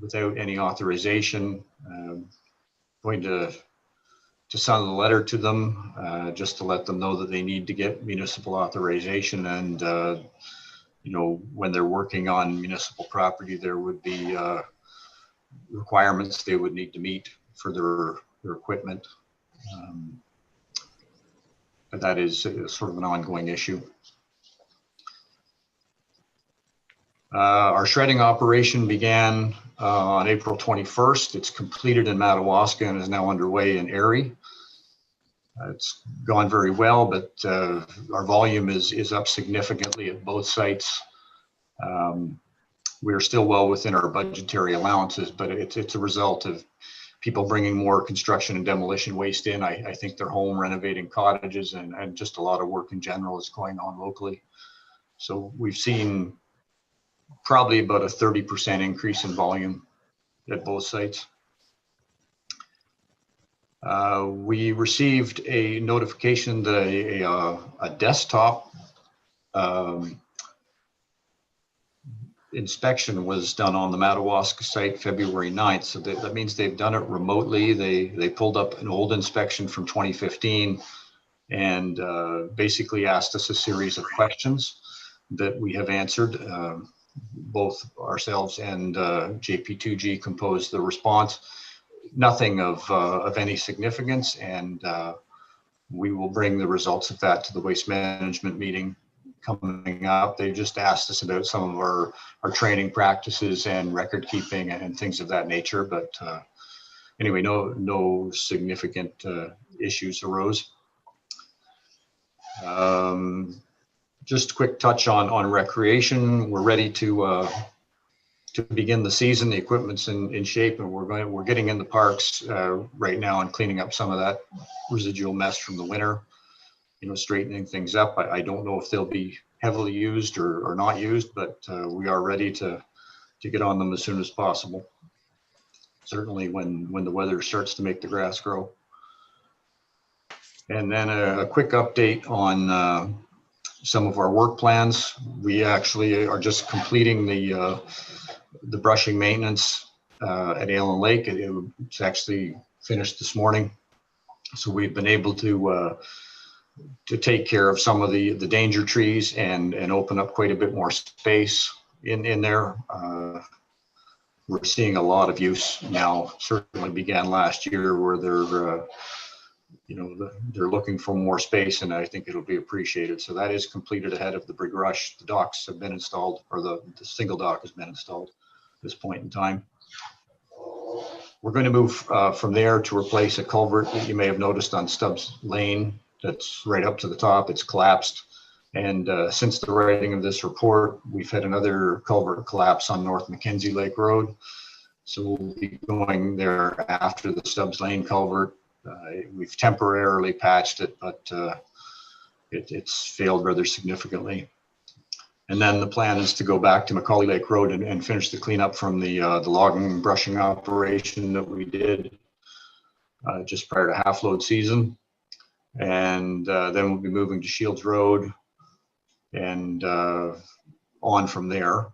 without any authorization. Going to send a letter to them just to let them know that they need to get municipal authorization, and when they're working on municipal property, there would be requirements they would need to meet for their equipment. But that is sort of an ongoing issue. Our shredding operation began on April 21st. It's completed in Madawaska and is now underway in Erie. It's gone very well, but our volume is up significantly at both sites. We're still well within our budgetary allowances, but it's a result of people bringing more construction and demolition waste in. I think they're home renovating cottages, and just a lot of work in general is going on locally. So we've seen probably about a 30% increase in volume at both sites. We received a notification that a desktop inspection was done on the Madawaska site February 9th. So that means they've done it remotely. They pulled up an old inspection from 2015 and basically asked us a series of questions that we have answered. Both ourselves and JP2G composed the response. Nothing of any significance, and we will bring the results of that to the waste management meeting coming up. They just asked us about some of our training practices and record keeping and things of that nature, but anyway, no significant issues arose. Just a quick touch on recreation. We're ready to begin the season. The equipment's in shape, and we're getting in the parks right now and cleaning up some of that residual mess from the winter. Straightening things up. I don't know if they'll be heavily used or not used, but we are ready to get on them as soon as possible. Certainly when the weather starts to make the grass grow. And then a quick update on some of our work plans. We actually are just completing the brushing maintenance at Allen Lake. It's actually finished this morning. So we've been able to take care of some of the danger trees and open up quite a bit more space in there. We're seeing a lot of use now. Certainly began last year where they're looking for more space, and I think it'll be appreciated. So that is completed ahead of the big rush. The docks have been installed, or the single dock has been installed at this point in time. We're going to move from there to replace a culvert that you may have noticed on Stubbs Lane. That's right up to the top. It's collapsed. And since the writing of this report, we've had another culvert collapse on North Mackenzie Lake Road. So we'll be going there after the Stubbs Lane culvert. We've temporarily patched it, but it's failed rather significantly. And then the plan is to go back to Macaulay Lake Road and finish the cleanup from the logging brushing operation that we did just prior to half load season. And then we'll be moving to Shields Road and on from there.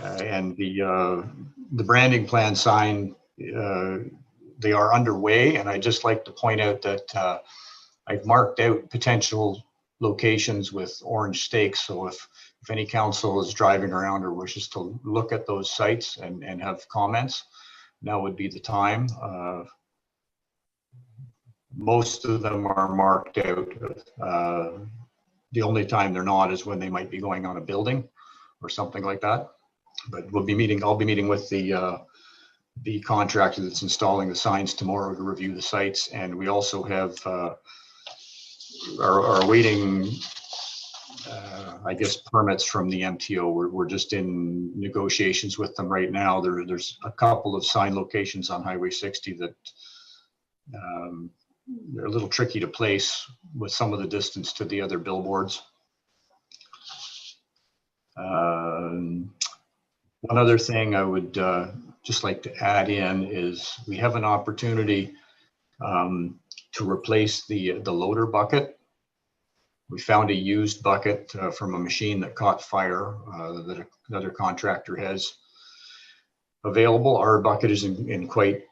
And the branding plan sign, they are underway. And I'd just like to point out that I've marked out potential locations with orange stakes. So if any council is driving around or wishes to look at those sites and have comments, now would be the time. Most of them are marked out. The only time they're not is when they might be going on a building or something like that. But I'll be meeting with the contractor that's installing the signs tomorrow to review the sites. And we also have are waiting, I guess, permits from the MTO. We're just in negotiations with them right now. There's a couple of sign locations on Highway 60 that they're a little tricky to place with some of the distance to the other billboards. One other thing I would just like to add in is we have an opportunity to replace the loader bucket. We found a used bucket from a machine that caught fire that another contractor has available. Our bucket is in quite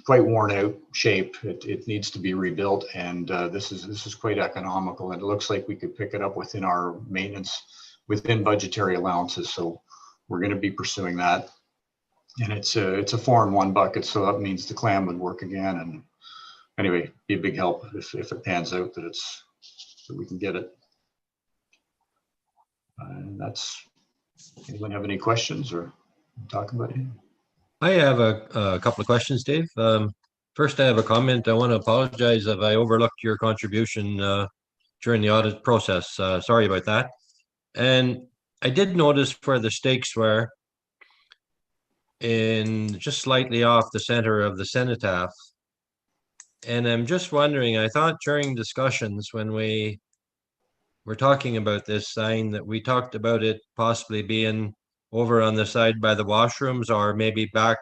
worn out shape. It needs to be rebuilt, and this is quite economical. And it looks like we could pick it up within our maintenance, within budgetary allowances. So we're going to be pursuing that. And it's a 4-in-1 bucket, so that means the clam would work again. And anyway, be a big help if it pans out that we can get it. And that's. Anyone have any questions or talk about it? I have a couple of questions, Dave. First, I have a comment. I want to apologize if I overlooked your contribution during the audit process. Sorry about that. And I did notice where the stakes were in just slightly off the center of the cenotaph. And I'm just wondering, I thought during discussions when we were talking about this sign that we talked about it possibly being over on the side by the washrooms or maybe back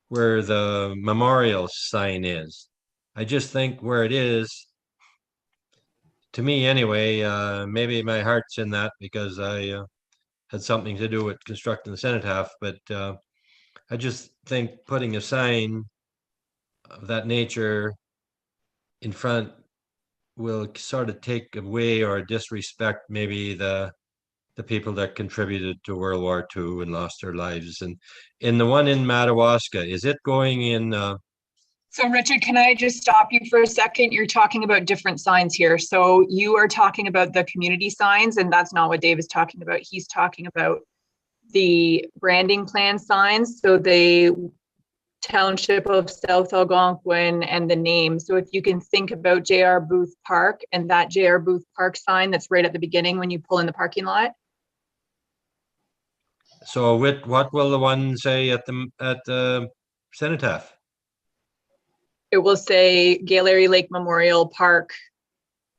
where the memorial sign is. I just think where it is, to me anyway, maybe my heart's in that because I had something to do with constructing the cenotaph, but I just think putting a sign of that nature in front will sort of take away or disrespect maybe the people that contributed to World War II and lost their lives. And in the one in Madawaska, is it going in? So Richard, can I just stop you for a second? You're talking about different signs here. So you are talking about the community signs, and that's not what Dave is talking about. He's talking about the branding plan signs. So the Township of South Algonquin and the name. So if you can think about J.R. Booth Park and that J.R. Booth Park sign that's right at the beginning when you pull in the parking lot. So what will the one say at the cenotaph? It will say Gale Erie Lake Memorial Park,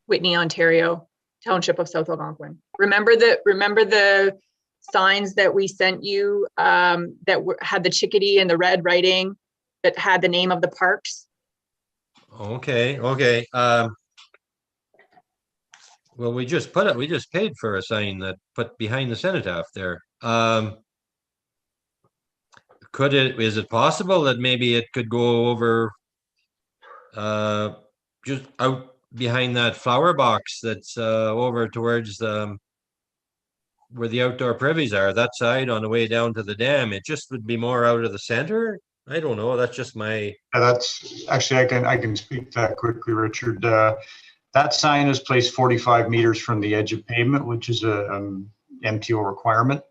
Whitney, Ontario, Township of South Algonquin. Remember the signs that we sent you that had the chickadee and the red writing that had the name of the parks? Okay. Well, we just paid for a sign that put behind the cenotaph there. Is it possible that maybe it could go over just out behind that flower box that's over towards where the outdoor privies are, that side on the way down to the dam? It just would be more out of the center. I don't know. That's just my. That's actually, I can speak to that quickly, Richard. That sign is placed 45 meters from the edge of pavement, which is a MTO requirement.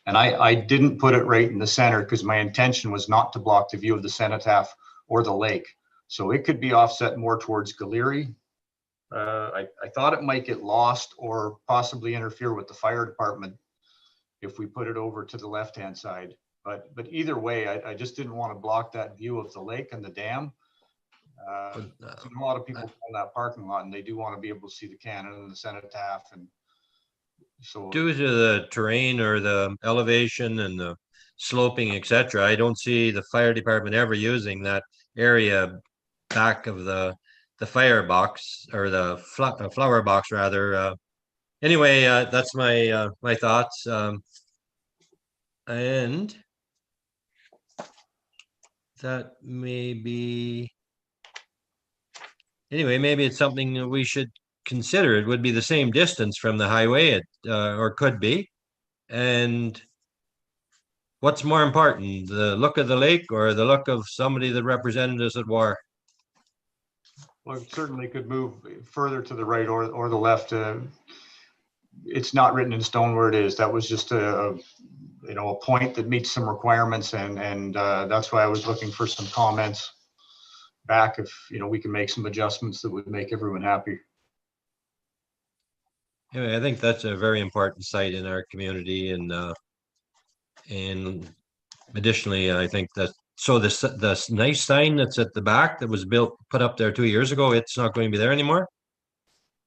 And I didn't put it right in the center because my intention was not to block the view of the cenotaph or the lake. So it could be offset more towards Galeri. I thought it might get lost or possibly interfere with the fire department if we put it over to the left-hand side. But either way, I just didn't want to block that view of the lake and the dam. A lot of people in that parking lot, and they do want to be able to see the cannon and the cenotaph. And so, due to the terrain or the elevation and the sloping, etc., I don't see the fire department ever using that area back of the firebox or the flower box rather. Anyway, that's my thoughts. And that may be, anyway, maybe it's something that we should consider. It would be the same distance from the highway, or could be. And what's more important, the look of the lake or the look of somebody that represented us at war? Well, it certainly could move further to the right or the left. It's not written in stone where it is. That was just a point that meets some requirements, and that's why I was looking for some comments back if we can make some adjustments that would make everyone happy. Anyway, I think that's a very important site in our community, and additionally, I think that the nice sign that's at the back that was put up there 2 years ago, it's not going to be there anymore.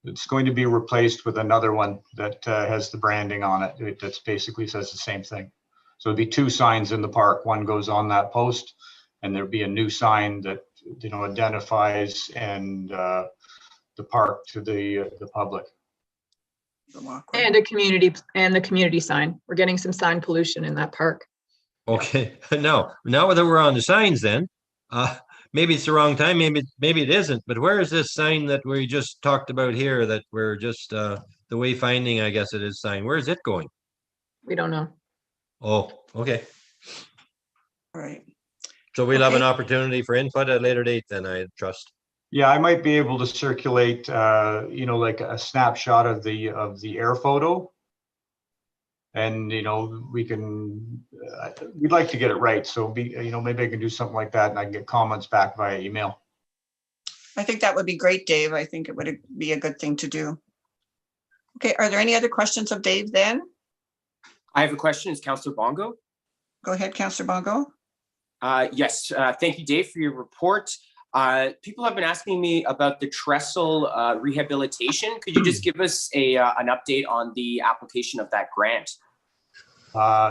It's going to be replaced with another one that has the branding on it. That basically says the same thing. So it'd be two signs in the park. One goes on that post, and there'd be a new sign that identifies and the park to the public. And the community sign. We're getting some sign pollution in that park. Okay, now that we're on the signs, then maybe it's the wrong time. Maybe it isn't. But where is this sign that we just talked about here? That we're just the wayfinding, I guess it is, sign. Where is it going? We don't know. Oh, okay. All right. So we'll have an opportunity for input at a later date then, I trust. Yeah, I might be able to circulate, like a snapshot of the air photo. And, we'd like to get it right. So maybe I can do something like that and I can get comments back via email. I think that would be great, Dave. I think it would be a good thing to do. Okay, are there any other questions of Dave then? I have a question. Is Councillor Bongo? Go ahead, Councillor Bongo. Yes, thank you, Dave, for your report. People have been asking me about the trestle rehabilitation. Could you just give us an update on the application of that grant?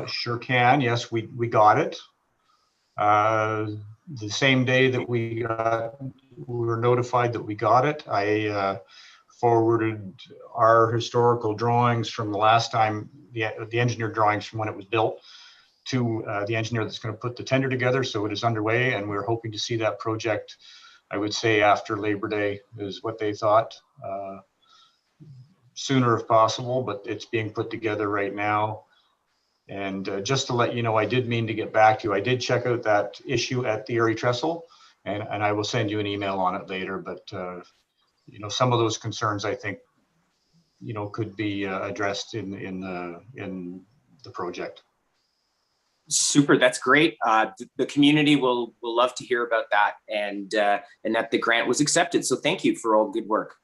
Sure can. Yes, we got it. The same day that we were notified that we got it, I forwarded our historical drawings from the last time, the engineer drawings from when it was built, to the engineer that's going to put the tender together. So it is underway, and we're hoping to see that project, I would say after Labor Day is what they thought. Sooner if possible, but it's being put together right now. And just to let you know, I did mean to get back to you. I did check out that issue at the Erie Trestle, and I will send you an email on it later. But some of those concerns, I think, could be addressed in the project. Super, that's great. The community will love to hear about that, and that the grant was accepted. So thank you for all the good work.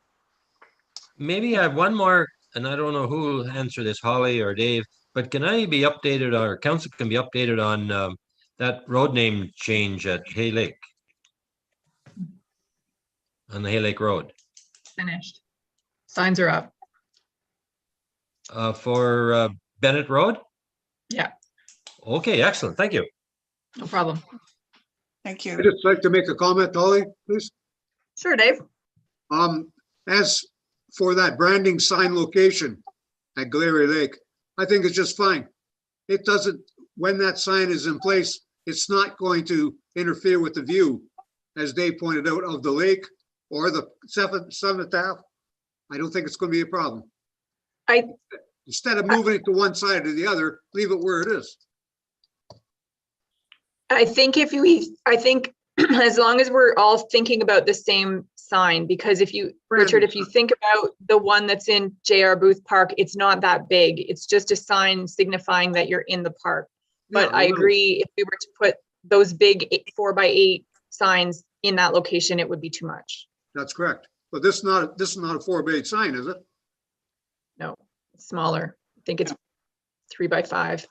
Maybe I have one more, and I don't know who will answer this, Holly or Dave, but can I be updated, or council can be updated on that road name change at Hay Lake? On the Hay Lake Road. Finished. Signs are up. For Bennett Road? Yeah. Okay, excellent. Thank you. No problem. Thank you. I'd just like to make a comment, Holly, please. Sure, Dave. As for that branding sign location at Glary Lake, I think it's just fine. It doesn't, when that sign is in place, it's not going to interfere with the view, as Dave pointed out, of the lake or the Seventh Ave. I don't think it's going to be a problem. Instead of moving it to one side or the other, leave it where it is. I think as long as we're all thinking about the same sign, because Richard, if you think about the one that's in J.R. Booth Park, it's not that big. It's just a sign signifying that you're in the park. But I agree, if we were to put those big 4x8 signs in that location, it would be too much. That's correct. But this is not a 4x8 sign, is it? No, it's smaller. I think it's 3x5.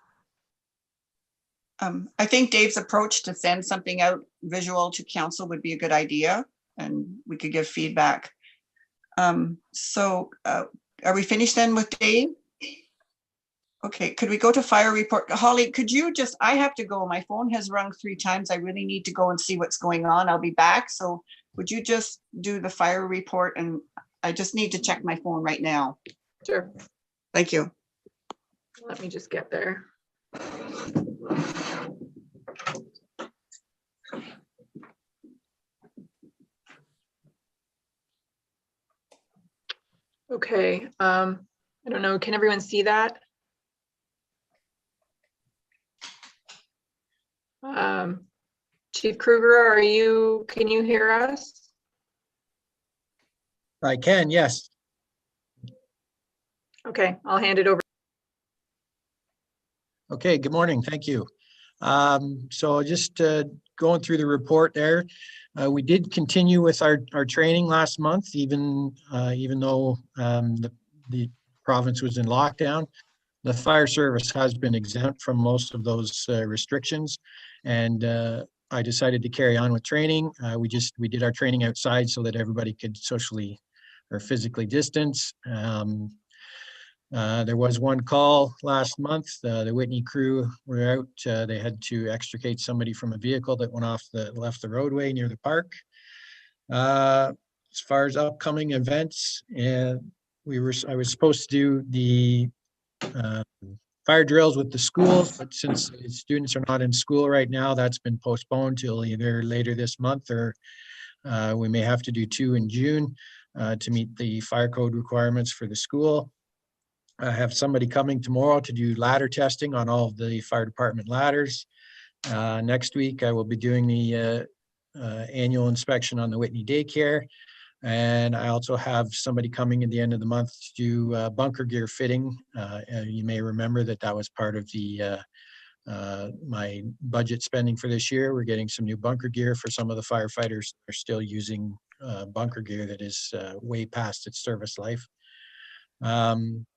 I think Dave's approach to send something out visual to council would be a good idea, and we could give feedback. So are we finished then with Dave? Okay, could we go to fire report? Holly, could you just, I have to go. My phone has rung 3 times. I really need to go and see what's going on. I'll be back. So would you just do the fire report? And I just need to check my phone right now. Sure. Thank you. Let me just get there. Okay, I don't know, can everyone see that? Chief Kruger, can you hear us? I can, yes. Okay, I'll hand it over. Okay, good morning. Thank you. So just going through the report there, we did continue with our training last month, even though the province was in lockdown. The fire service has been exempt from most of those restrictions, and I decided to carry on with training. We did our training outside so that everybody could socially or physically distance. There was one call last month. The Whitney crew were out. They had to extricate somebody from a vehicle that left the roadway near the park. As far as upcoming events, I was supposed to do the fire drills with the schools, but since the students are not in school right now, that's been postponed till either later this month or we may have to do 2 in June to meet the fire code requirements for the school. I have somebody coming tomorrow to do ladder testing on all of the fire department ladders. Next week, I will be doing the annual inspection on the Whitney daycare. And I also have somebody coming at the end of the month to do bunker gear fitting. You may remember that was part of the my budget spending for this year. We're getting some new bunker gear for some of the firefighters that are still using bunker gear that is way past its service life.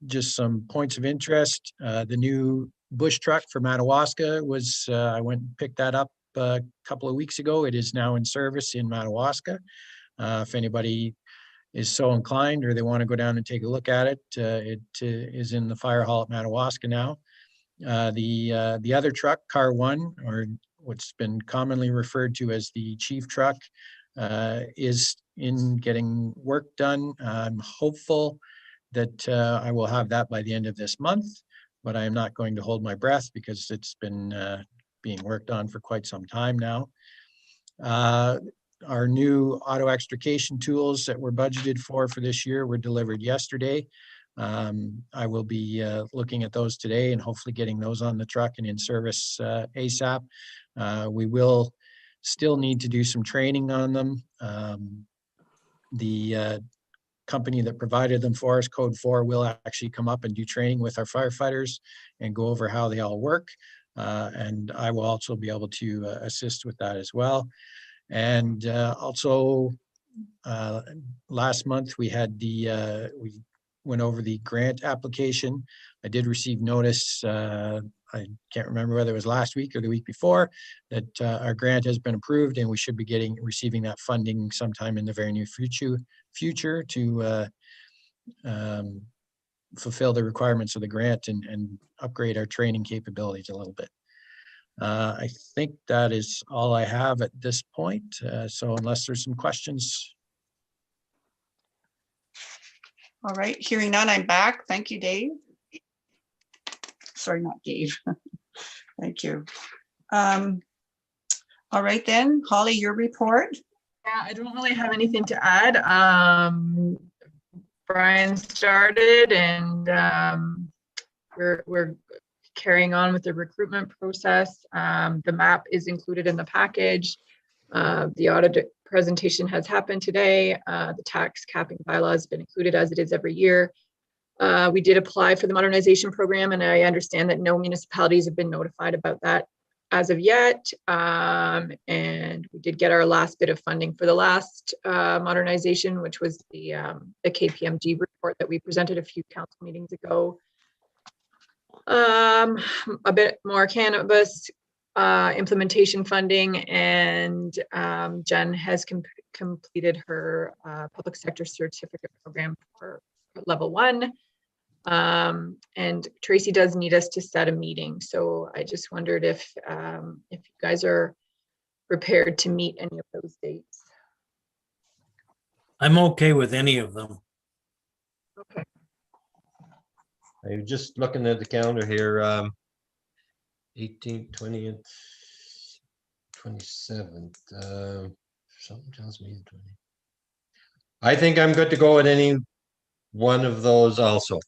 Just some points of interest. The new bush truck for Madawaska was, I went and picked that up a couple of weeks ago. It is now in service in Madawaska. If anybody is so inclined or they want to go down and take a look at it, it is in the fire hall at Madawaska now. The other truck, car 1, or what's been commonly referred to as the chief truck, is in getting work done. I'm hopeful that I will have that by the end of this month, but I am not going to hold my breath because it's been being worked on for quite some time now. Our new auto extrication tools that were budgeted for this year were delivered yesterday. I will be looking at those today and hopefully getting those on the truck and in service ASAP. We will still need to do some training on them. The company that provided them for us, Code 4, will actually come up and do training with our firefighters and go over how they all work. And I will also be able to assist with that as well. And also last month we had we went over the grant application. I did receive notice, I can't remember whether it was last week or the week before, that our grant has been approved and we should be receiving that funding sometime in the very near future to fulfill the requirements of the grant and upgrade our training capabilities a little bit. I think that is all I have at this point. So unless there's some questions. All right, hearing none, I'm back. Thank you, Dave. Sorry, not Dave. Thank you. All right then, Holly, your report. Yeah, I don't really have anything to add. Brian started and we're carrying on with the recruitment process. The map is included in the package. The audit presentation has happened today. The tax capping bylaw has been included as it is every year. We did apply for the modernization program, and I understand that no municipalities have been notified about that as of yet. And we did get our last bit of funding for the last modernization, which was the KPMG report that we presented a few council meetings ago. A bit more cannabis implementation funding, and Jen has completed her public sector certificate program for level 1. And Tracy does need us to set a meeting. So I just wondered if you guys are prepared to meet any of those dates. I'm okay with any of them. Okay. I'm just looking at the calendar here, 18th, 20th, 27th. Something tells me the 20th. I think I'm good to go with any one of those also.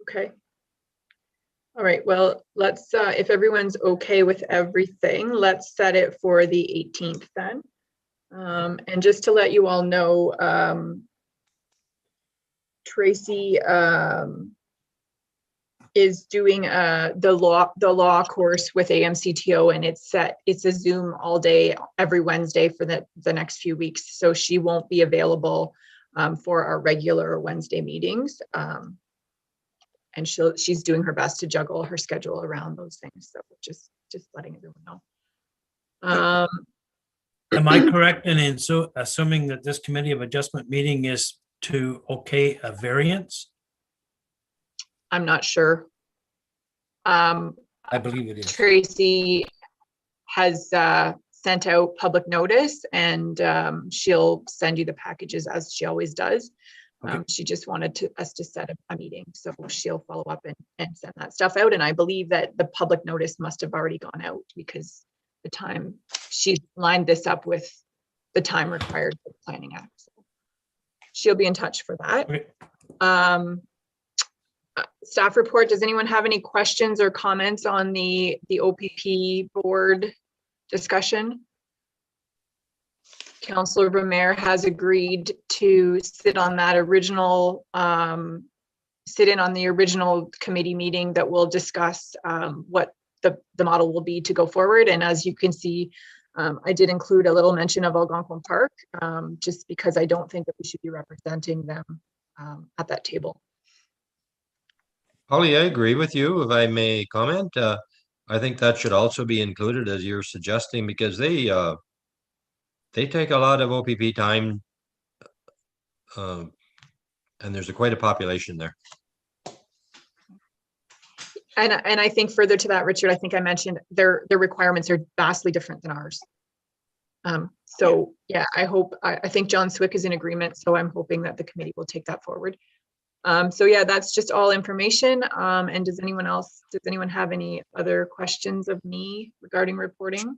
Okay. All right, well, let's, if everyone's okay with everything, let's set it for the 18th then. And just to let you all know, Tracy is doing the law course with AMCTO, and it's a Zoom all day every Wednesday for the next few weeks. So she won't be available for our regular Wednesday meetings. And she's doing her best to juggle her schedule around those things. So just letting everyone know. Am I correct in assuming that this committee of adjustment meeting is to okay a variance? I'm not sure. I believe it is. Tracy has sent out public notice, and she'll send you the packages as she always does. Okay. She just wanted us to set a meeting, so she'll follow up and send that stuff out. And I believe that the public notice must have already gone out because the time she lined this up with the time required for the Planning Act. So she'll be in touch for that. Okay. Staff report, does anyone have any questions or comments on the OPP board discussion? Councillor Vermeer has agreed to sit in on the original committee meeting that will discuss what the model will be to go forward. And as you can see, I did include a little mention of Algonquin Park, just because I don't think that we should be representing them at that table. Holly, I agree with you, if I may comment. I think that should also be included as you're suggesting, because they take a lot of OPP time, and there's quite a population there. And I think further to that, Richard, I think I mentioned their requirements are vastly different than ours. So yeah, I think John Swick is in agreement, so I'm hoping that the committee will take that forward. So yeah, that's just all information. And does anyone have any other questions of me regarding reporting?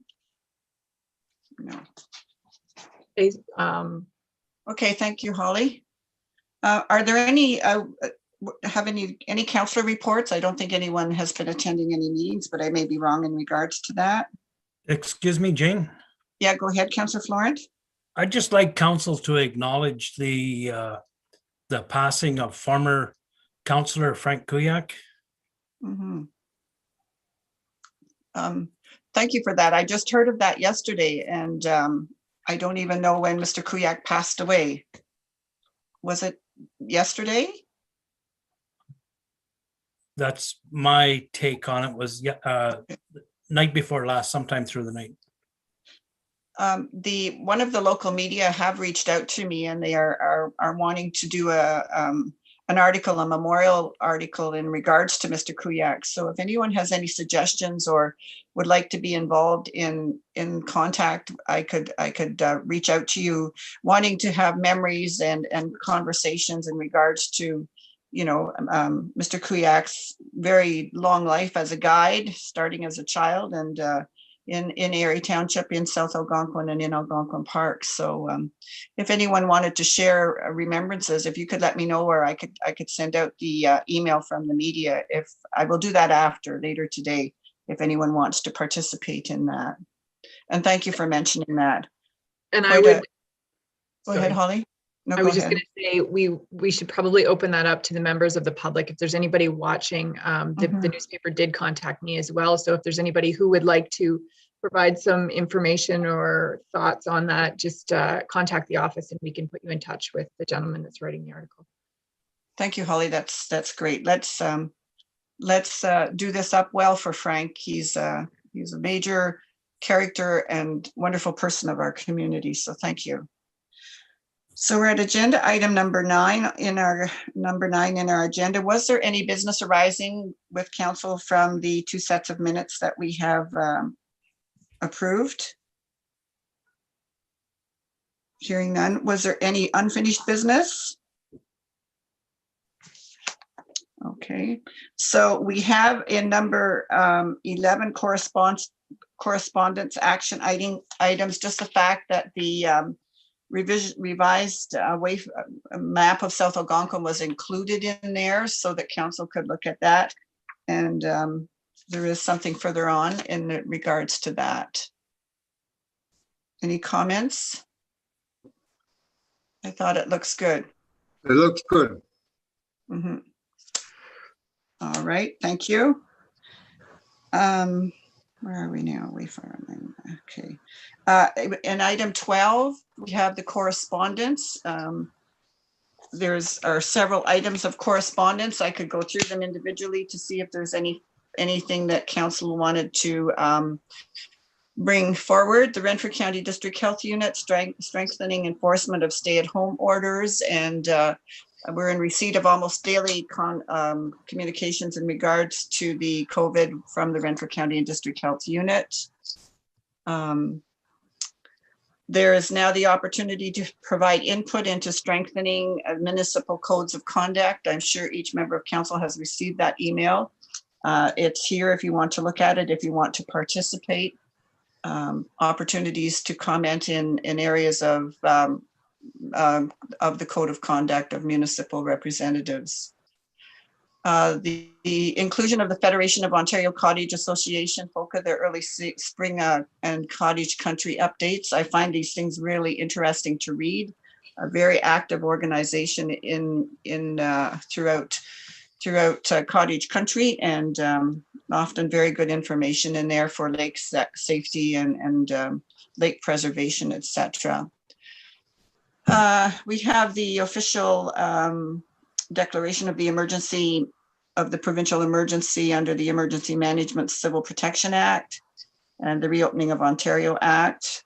No. Um, Okay, thank you, Holly. Are there any councillor reports? I don't think anyone has been attending any meetings, but I may be wrong in regards to that. Excuse me, Jane? Yeah, go ahead, Councillor Florent. I'd just like council to acknowledge the passing of former councillor Frank Kuyak. Mm-hmm. Thank you for that. I just heard of that yesterday, and I don't even know when Mr. Kuyak passed away. Was it yesterday? That's my take on it, was night before last, sometime through the night. One of the local media have reached out to me, and they are wanting to do an article, a memorial article in regards to Mr. Kuyak. So if anyone has any suggestions or would like to be involved in contact, I could reach out to you, wanting to have memories and conversations in regards to, Mr. Kuyak's very long life as a guide, starting as a child, and in Erie Township, in South Algonquin, and in Algonquin Park. So if anyone wanted to share remembrances, if you could let me know, or I could send out the email from the media. If I will do that later today, if anyone wants to participate in that. And thank you for mentioning that. And I would go ahead, Holly. No, I was just going to say we should probably open that up to the members of the public. If there's anybody watching, the newspaper did contact me as well. So if there's anybody who would like to provide some information or thoughts on that, just contact the office and we can put you in touch with the gentleman that's writing the article. Thank you, Holly. That's great. Let's do this up well for Frank. He's a major character and wonderful person of our community. So thank you. So we're at agenda item number 9 in our agenda. Was there any business arising with council from the 2 sets of minutes that we have approved? Hearing none. Was there any unfinished business? Okay, so we have in number 11 correspondence action items, just the fact that the revised map of South Algonquin was included in there so that council could look at that. And there is something further on in regards to that. Any comments? I thought it looks good. It looks good. Mhm. All right, thank you. Where are we now? Okay. In item 12, we have the correspondence. Are several items of correspondence. I could go through them individually to see if there's anything that council wanted to bring forward. The Renfrew County District Health Unit strengthening enforcement of stay-at-home orders, and we're in receipt of almost daily communications in regards to the COVID from the Renfrew County and District Health Unit. There is now the opportunity to provide input into strengthening municipal codes of conduct. I'm sure each member of council has received that email. It's here if you want to look at it, if you want to participate. Opportunities to comment in areas of the code of conduct of municipal representatives. The inclusion of the Federation of Ontario Cottage Association, FOCA, their early spring and cottage country updates. I find these things really interesting to read. A very active organization throughout cottage country, and often very good information in there for lake safety and lake preservation, etc. We have the official declaration of the emergency of the provincial emergency under the Emergency Management Civil Protection Act and the Reopening of Ontario Act.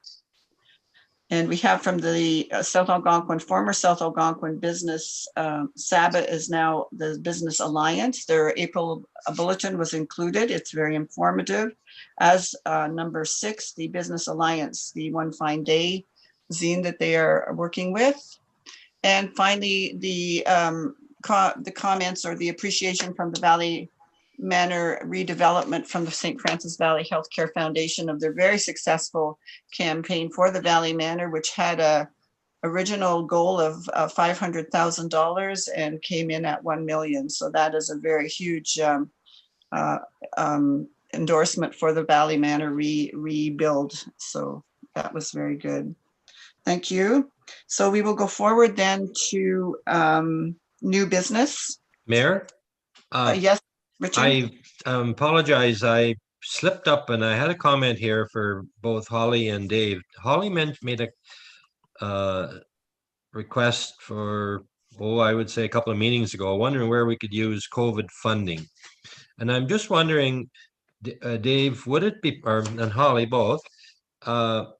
And we have from the South Algonquin, former South Algonquin business, SABA is now the Business Alliance. Their April bulletin was included. It's very informative. As number 6, the Business Alliance, the One Fine Day zine that they are working with. And finally, the comments or the appreciation from the Valley Manor redevelopment from the St. Francis Valley Healthcare Foundation of their very successful campaign for the Valley Manor, which had a original goal of $500,000 and came in at 1 million. So that is a very huge endorsement for the Valley Manor rebuild. So that was very good. Thank you. So we will go forward then to new business. Mayor? Yes, Richard? I apologize. I slipped up and I had a comment here for both Holly and Dave. Holly made a request for, I would say a couple of meetings ago, wondering where we could use COVID funding. And I'm just wondering, Dave, would it be, and Holly both, the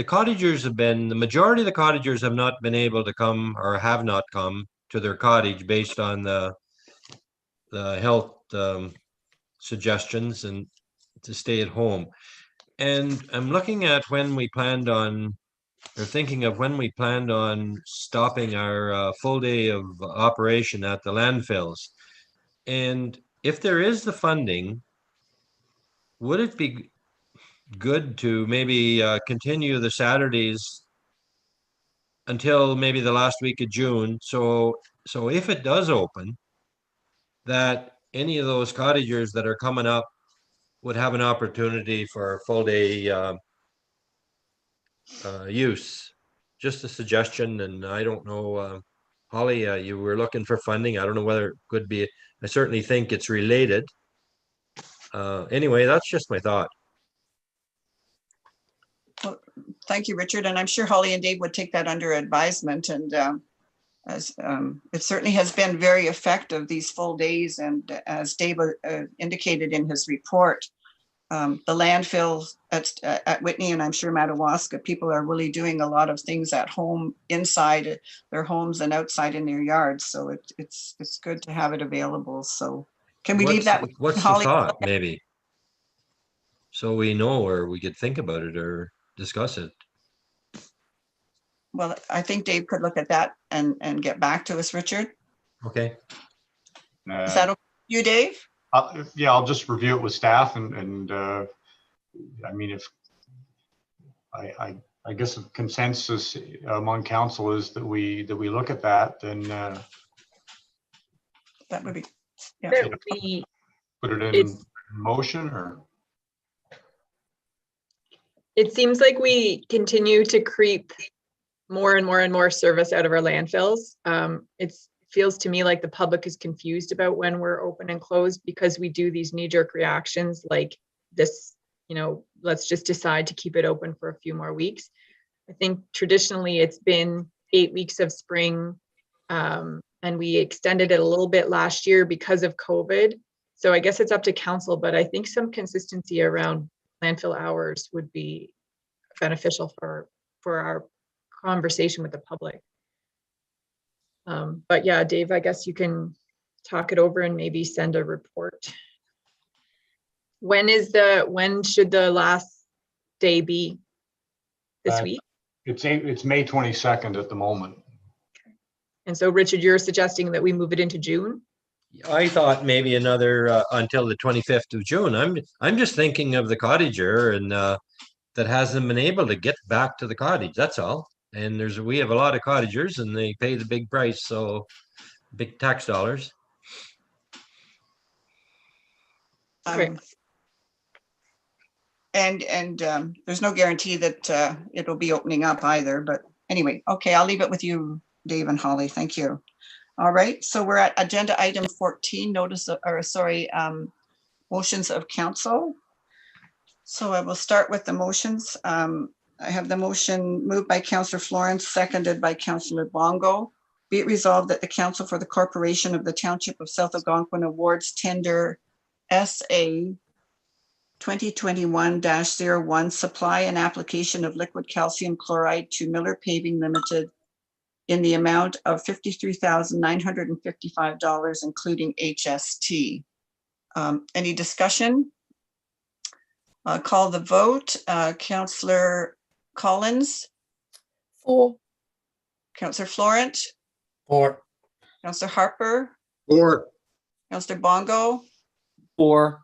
cottagers the majority of the cottagers have not been able to come or have not come to their cottage based on the health suggestions and to stay at home. And I'm looking at when we planned on, or thinking of when we planned on stopping our full day of operation at the landfills. And if there is the funding, would it be good to maybe continue the Saturdays until maybe the last week of June? So if it does open, that any of those cottagers that are coming up would have an opportunity for full day use. Just a suggestion, and I don't know, Holly, you were looking for funding. I don't know whether it could be, I certainly think it's related. Anyway, that's just my thought. Well, thank you, Richard. And I'm sure Holly and Dave would take that under advisement. And as it certainly has been very effective, these full days. And as Dave indicated in his report, the landfills at Whitney and I'm sure Madawaska, people are really doing a lot of things at home, inside their homes and outside in their yards. So it's good to have it available. So can we leave that? What's Holly? the thought, maybe? So we know, or we could think about it or discuss it. Well, I think Dave could look at that and get back to us, Richard. Okay. Is that okay with you, Dave? Yeah, I'll just review it with staff and I mean, if I guess if consensus among council is that we look at that, then That would be, yeah. That we, put it in It's- motion or. it seems like we continue to creep more and more and more service out of our landfills. It feels to me like the public is confused about when we're open and closed because we do these knee-jerk reactions like this, you know, let's just decide to keep it open for a few more weeks. I think traditionally it's been 8 weeks of spring, and we extended it a little bit last year because of COVID. So I guess it's up to council, but I think some consistency around landfill hours would be beneficial for our conversation with the public. But yeah, Dave, I guess you can talk it over and maybe send a report. When should the last day be? This week? It's May 22nd at the moment. And so Richard, you're suggesting that we move it into June? I thought maybe another until the 25th of June. I'm just thinking of the cottager and that hasn't been able to get back to the cottage. That's all. And we have a lot of cottagers and they pay the big price, so big tax dollars. Great. And there's no guarantee that it'll be opening up either, but anyway, okay, I'll leave it with you, Dave and Holly. Thank you. All right, so we're at agenda item 14, motions of council. So I will start with the motions. I have the motion moved by Councillor Florence, seconded by Councillor Bongo. Be it resolved that the Council for the Corporation of the Township of South Algonquin awards tender SA 2021-01 supply and application of liquid calcium chloride to Miller Paving Limited in the amount of $53,955, including HST. Any discussion? Call the vote. Councillor Collins. For. Councillor Florent. For. Councillor Harper. For. Councillor Bongo. For.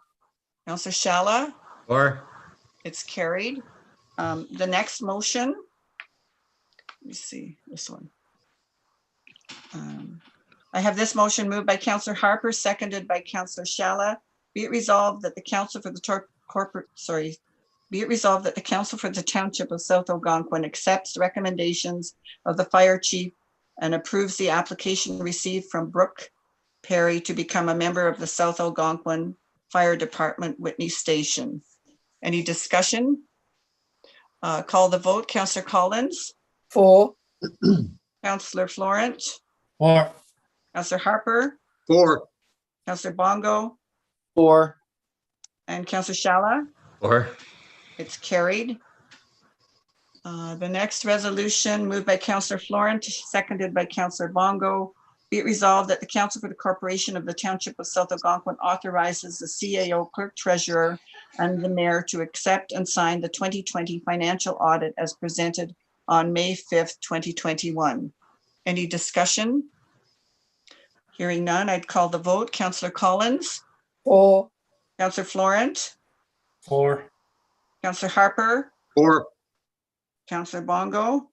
Councillor Shala. Or It's carried. The next motion. Let me see this one. I have this motion moved by Councillor Harper, seconded by Councillor Shala. Be it resolved that the Council for the Council for the Township of South Algonquin accepts recommendations of the fire chief and approves the application received from Brooke Perry to become a member of the South Algonquin Fire Department Whitney Station. Any discussion? Call the vote. Councillor Collins. For. Councillor Florent. For. Councillor Harper. For. Councillor Bongo. For. And Councillor Shala. or It's carried. The next resolution moved by Councillor Florent, seconded by Councillor Bongo. Be it resolved that the Council for the Corporation of the Township of South Algonquin authorizes the CAO clerk treasurer and the mayor to accept and sign the 2020 financial audit as presented on May 5th, 2021. Any discussion? Hearing none, I'd call the vote. Councillor Collins. For. Councillor Florent. For. Councillor Harper. For. Councillor Bongo.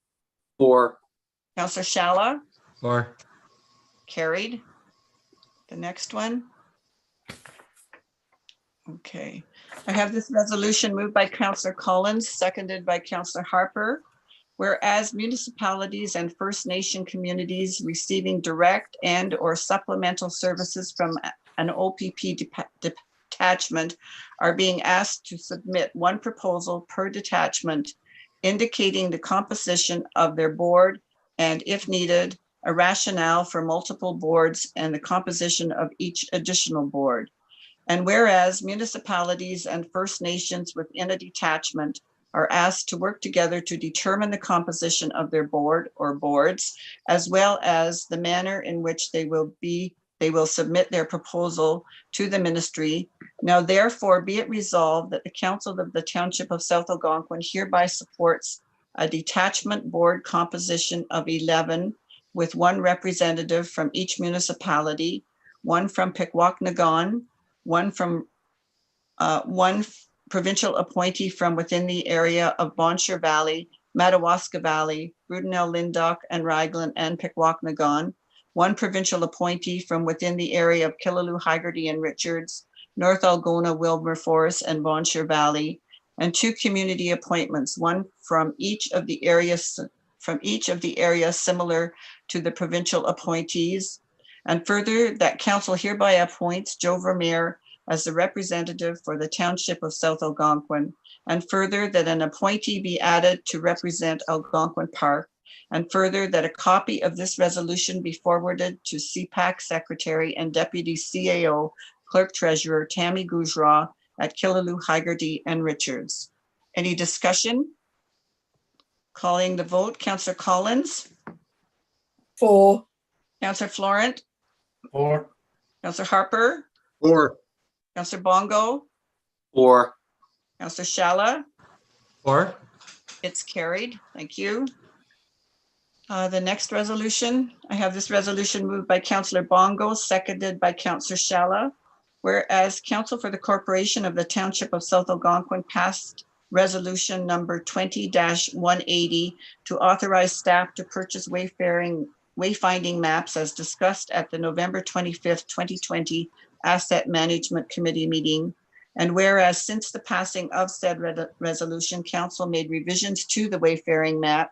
For. Councillor Shala. or Carried. The next one. Okay, I have this resolution moved by Councillor Collins, seconded by Councillor Harper. Whereas municipalities and First Nation communities receiving direct and or supplemental services from an OPP detachment are being asked to submit one proposal per detachment indicating the composition of their board and, if needed, a rationale for multiple boards and the composition of each additional board. And whereas municipalities and First Nations within a detachment are asked to work together to determine the composition of their board or boards, as well as the manner in which they will submit their proposal to the ministry. Now therefore be it resolved that the Council of the Township of South Algonquin hereby supports a detachment board composition of 11 with 1 representative from each municipality, 1 from Pikwakanagan, 1 from 1 provincial appointee from within the area of Bon Cher Valley, Madawaska Valley, Brudenell, Lyndoch, and Raglan, and Pikwakanagan, 1 provincial appointee from within the area of Killaloe, Haggerty, and Richards, North Algona, Wilberforce, and Bon Cher Valley, and 2 community appointments, 1 from each of the areas similar to the provincial appointees. And further, that council hereby appoints Joe Vermeer as the representative for the township of South Algonquin. And further, that an appointee be added to represent Algonquin Park. And further, that a copy of this resolution be forwarded to CPAC Secretary and Deputy CAO Clerk Treasurer Tammy Gujraw at Killaloe, Haggerty, and Richards. Any discussion? Calling the vote, Councillor Collins. For. Councillor Florent. For. Councillor Harper. For. Councillor Bongo. For. Councillor Shala. For. It's carried. Thank you. The next resolution, I have this resolution moved by Councillor Bongo, seconded by Councillor Shala. Whereas Council for the Corporation of the Township of South Algonquin passed resolution number 20-180 to authorize staff to purchase wayfinding maps as discussed at the November 25th, 2020 Asset Management Committee meeting. And whereas since the passing of said resolution, Council made revisions to the wayfaring map.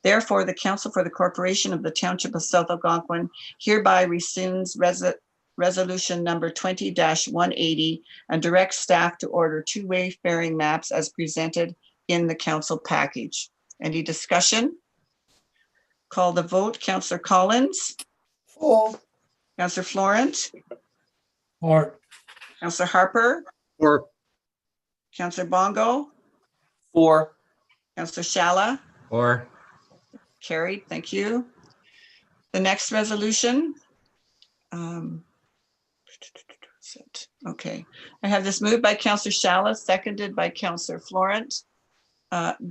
Therefore, the Council for the Corporation of the Township of South Algonquin hereby rescinds resolution number 20-180 and directs staff to order 2 wayfaring maps as presented in the council package. Any discussion? Call the vote. Councillor Collins. For. Councillor Florent. For. Councillor Harper. For. Councillor Bongo. For. Councillor Shala. For. Carried. Thank you. The next resolution. Okay, I have this moved by Councillor Shala, seconded by Councillor Florent.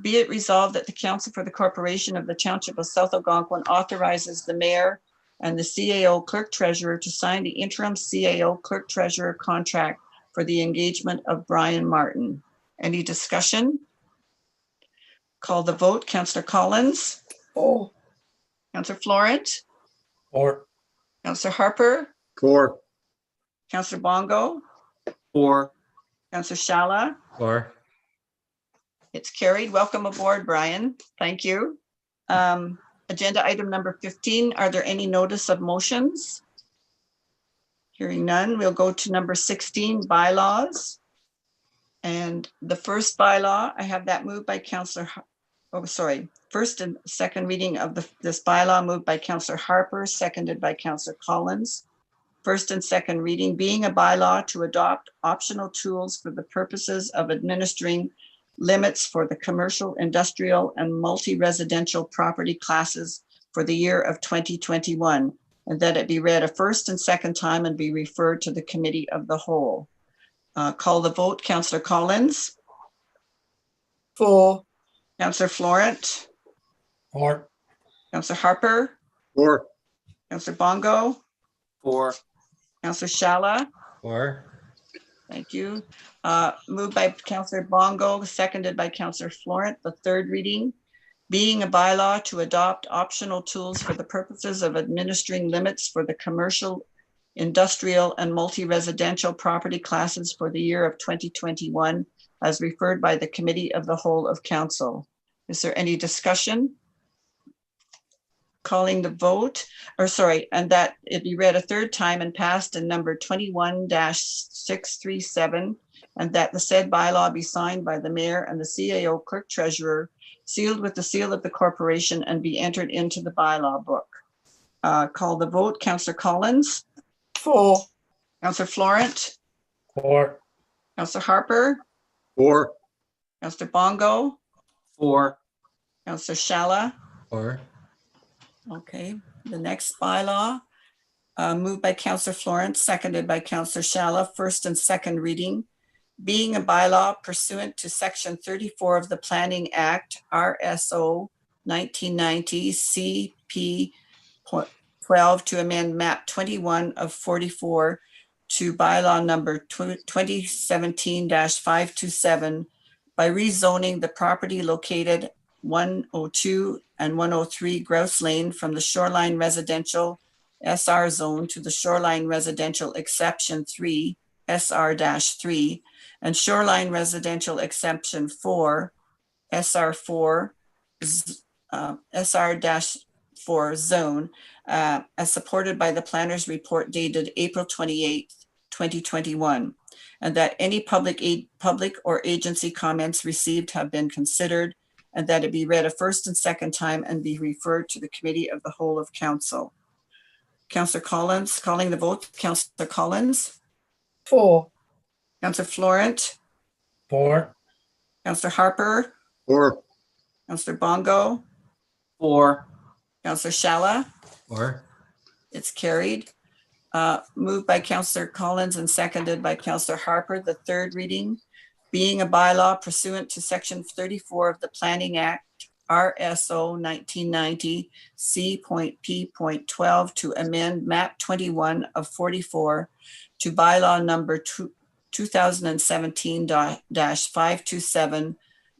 Be it resolved that the Council for the Corporation of the Township of South Algonquin authorizes the mayor and the CAO Clerk Treasurer to sign the interim CAO Clerk Treasurer contract for the engagement of Brian Martin. Any discussion? Call the vote. Councillor Collins. For. Councillor Florent. For. Councillor Harper. For. Councillor Bongo. For. Councillor Shala. For. It's carried. Welcome aboard, Brian. Thank you. Agenda item number 15. Are there any notice of motions? Hearing none, we'll go to number 16, bylaws. And the first bylaw, I have that moved by Councillor, first and second reading of this bylaw moved by Councillor Harper, seconded by Councillor Collins. First and second reading, being a bylaw to adopt optional tools for the purposes of administering limits for the commercial, industrial, and multi-residential property classes for the year of 2021, and that it be read a first and second time and be referred to the committee of the whole. Call the vote. Councillor Collins. For. Councillor Florent. For. Councillor Harper. For. Councillor Bongo. For. Councillor Shala. For. Thank you. Moved by Councillor Bongo, seconded by Councillor Florent. The third reading, being a bylaw to adopt optional tools for the purposes of administering limits for the commercial, industrial, and multi-residential property classes for the year of 2021, as referred by the Committee of the Whole of Council. Is there any discussion? Calling the vote, and that it be read a third time and passed in number 21-637, and that the said bylaw be signed by the mayor and the CAO Clerk Treasurer, sealed with the seal of the corporation, and be entered into the bylaw book. Call the vote. Councillor Collins. For. Councillor Florent. For. Councillor Harper. For. Councillor Bongo. For. Councillor Shala. For. Okay, the next bylaw, moved by Councillor Florent, seconded by Councillor Shala, first and second reading, being a bylaw pursuant to Section 34 of the Planning Act, RSO 1990 CP 12 to amend map 21 of 44 to bylaw number 2017-527 by rezoning the property located 102 and 103 Grouse Lane from the shoreline residential SR zone to the shoreline residential exception 3 SR-3 and shoreline residential exception 4 SR4 SR-4 zone as supported by the planner's report dated April 28th, 2021, and that any public or agency comments received have been considered, and that it be read a first and second time and be referred to the committee of the whole of council. Councillor Collins, calling the vote. Councillor Collins. For. Councillor Florent. For. Councillor Harper. For. Councillor Bongo. For. Councillor Shalla. For. It's carried. Moved by Councillor Collins and seconded by Councillor Harper, the third reading, being a bylaw pursuant to Section 34 of the Planning Act, RSO 1990 C.P.12 to amend map 21 of 44 to bylaw number 2017-527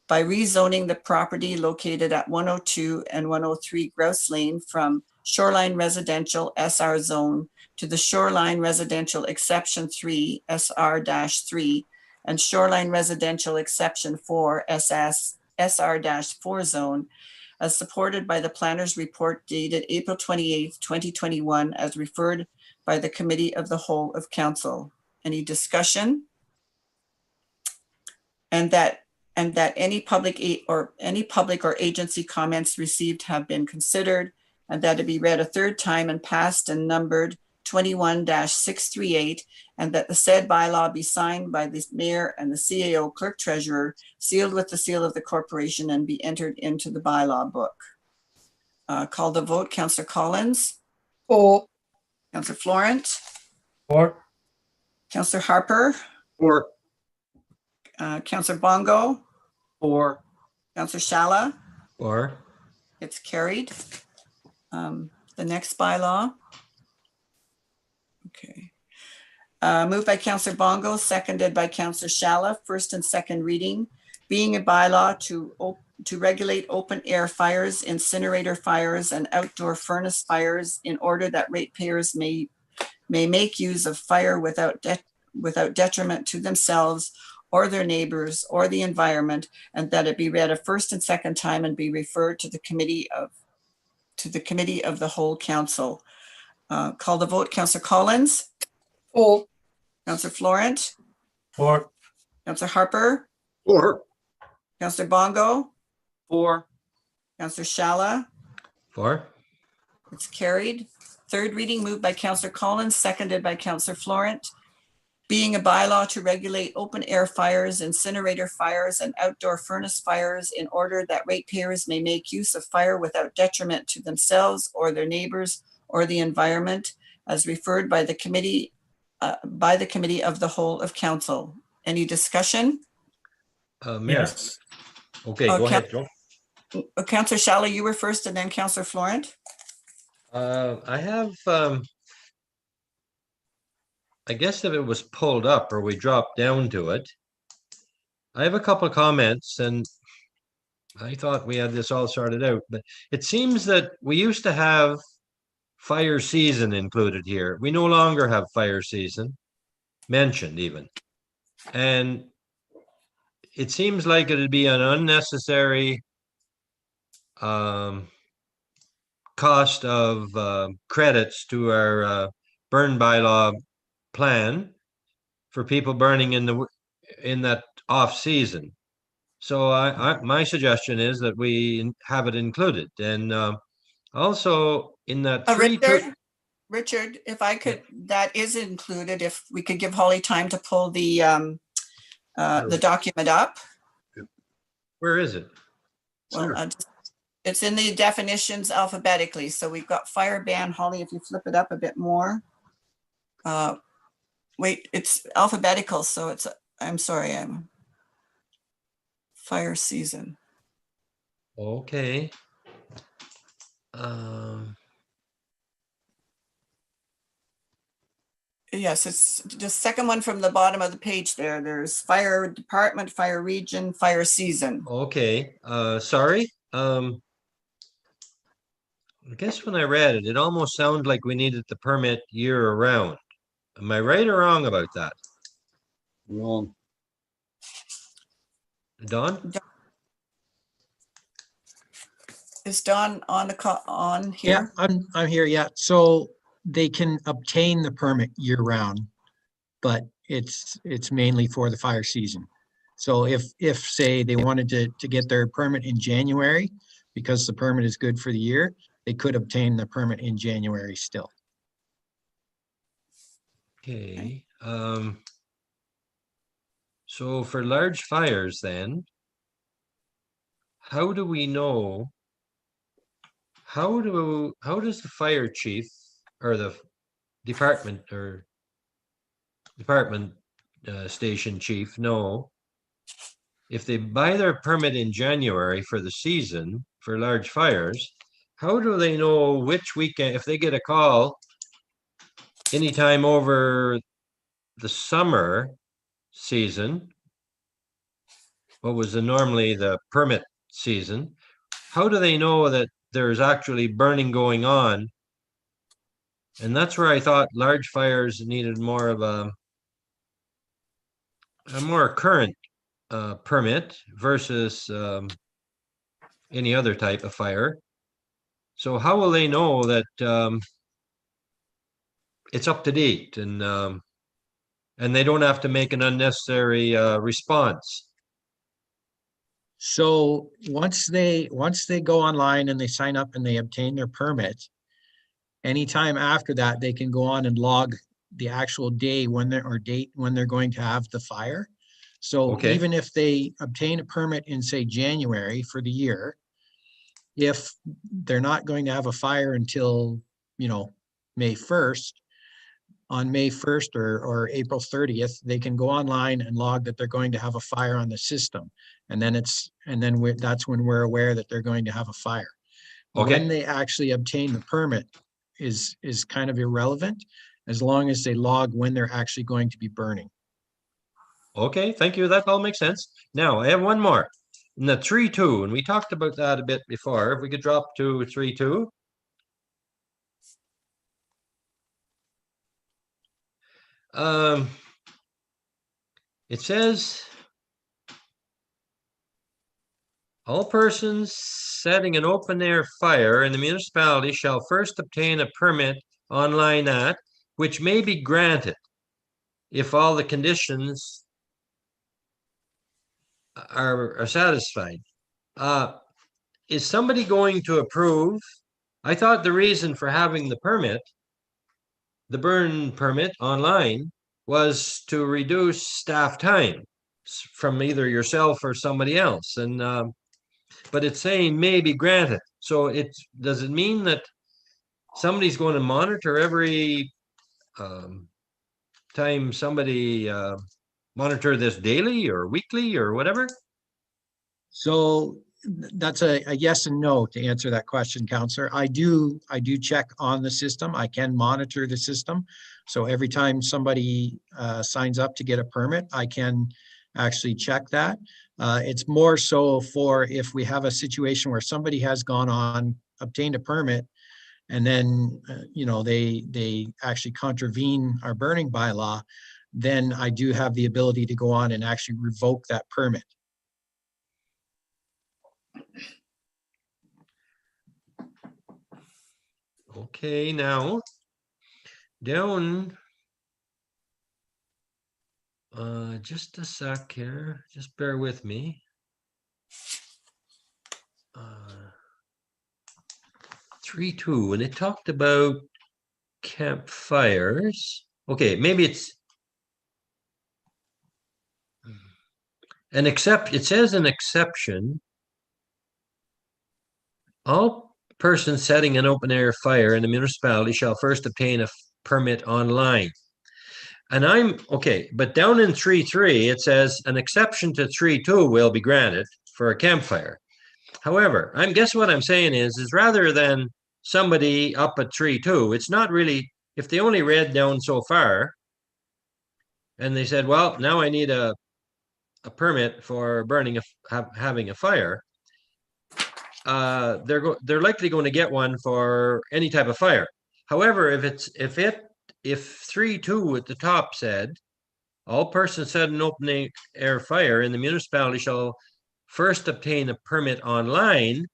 by rezoning the property located at 102 and 103 Grouse Lane from shoreline residential SR zone to the shoreline residential exception 3 SR-3 and shoreline residential exception 4 SR-4 zone as supported by the planner's report dated April 28th, 2021 as referred by the committee of the whole of council. Any discussion? And that any public or agency comments received have been considered, and that it be read a third time and passed and numbered 21-638, and that the said bylaw be signed by the mayor and the CAO clerk treasurer, sealed with the seal of the corporation, and be entered into the bylaw book. Call the vote. Councillor Collins. For. Councillor Florent. For. Councillor Harper. For. Councillor Bongo. For. Councillor Shalla. For. It's carried. The next bylaw. Okay. Moved by Councillor Bongo, seconded by Councillor Shalla, first and second reading, being a bylaw to regulate open air fires, incinerator fires, and outdoor furnace fires in order that ratepayers may make use of fire without detriment to themselves or their neighbors or the environment, and that it be read a first and second time and be referred to the committee of the whole council. Call the vote. Councillor Collins. For. Councillor Florent. For. Councillor Harper. For. Councillor Bongo. For. Councillor Shalla. For. It's carried. Third reading, moved by Councillor Collins, seconded by Councillor Florent. Being a bylaw to regulate open air fires, incinerator fires, and outdoor furnace fires in order that ratepayers may make use of fire without detriment to themselves or their neighbors or the environment, as referred by the committee of the whole of council. Any discussion? Mayor. Yes. Okay, Oh, go ahead, Joe. Councillor Shalla, you were first, and then Councillor Florent. I have, I guess if it was pulled up or we dropped down to it, I have a couple of comments, and I thought we had this all sorted out, but it seems that we used to have fire season included here. We no longer have fire season mentioned even. And it seems like it'd be an unnecessary cost of credits to our burn bylaw plan for people burning in that off season. So my suggestion is that we have it included, and also in that Richard, if I could, that is included. If we could give Holly time to pull the document up. Where is it? Well, it's in the definitions alphabetically. So we've got fire ban. Holly, if you flip it up a bit more. Wait, it's alphabetical, so it's I'm sorry, I'm fire season. Okay. Yes, it's just second one from the bottom of the page there. There's fire department, fire region, fire season. Okay, sorry. I guess when I read it, it almost sounded like we needed the permit year round. Am I right or wrong about that? Wrong. Don? Is Don on on Yeah, here? I'm here. Yeah. So they can obtain the permit year round, but it's mainly for the fire season. So if say they wanted to get their permit in January, because the permit is good for the year, they could obtain the permit in January still. Okay. So for large fires then, how do we know? How does the fire chief or the department station chief know if they buy their permit in January for the season for large fires? How do they know which weekend, if they get a call anytime over the summer season, what was normally the permit season, how do they know that there's actually burning going on? And that's where I thought large fires needed more of a more current permit versus any other type of fire. So how will they know that it's up to date and they don't have to make an unnecessary response? So once they go online and they sign up and they obtain their permit, anytime after that, they can go on and log the actual day when they're going to have the fire. So Okay. even if they obtain a permit in say January for the year, if they're not going to have a fire until, May 1st, on May 1st or April 30th, they can go online and log that they're going to have a fire on the system. And then that's when we're aware that they're going to have a fire. Okay. When they actually obtain the permit is kind of irrelevant, as long as they log when they're actually going to be burning. Okay, thank you. That all makes sense. Now I have one more. In the 3.2, and we talked about that a bit before. If we could drop to 3.2. It says all persons setting an open air fire in the municipality shall first obtain a permit online at which may be granted if all the conditions are satisfied. Is somebody going to approve? I thought the reason for having the permit, the burn permit online, was to reduce staff time from either yourself or somebody else. And but it's saying may be granted. So does it mean that somebody's going to monitor every time somebody monitor this daily or weekly or whatever? So that's a yes and no to answer that question, Counselor. I do check on the system. I can monitor the system. So every time somebody signs up to get a permit, I can actually check that. It's more so for if we have a situation where somebody has gone on, obtained a permit, and then they actually contravene our burning bylaw, then I do have the ability to go on and actually revoke that permit. Okay, now down, just a sec here, just bear with me. 3.2, when it talked about campfires, okay, maybe it's it says an exception. All persons setting an open air fire in the municipality shall first obtain a permit online. And I'm, okay, but down in 3.3, it says an exception to 3.2 will be granted for a campfire. However, I guess what I'm saying is rather than somebody up at 3.2, it's not really, if they only read down so far and they said, well, now I need a permit for burning, having a fire, they're likely going to get one for any type of fire. However, if 3.2 at the top said, all persons set an open air fire in the municipality shall first obtain a permit online,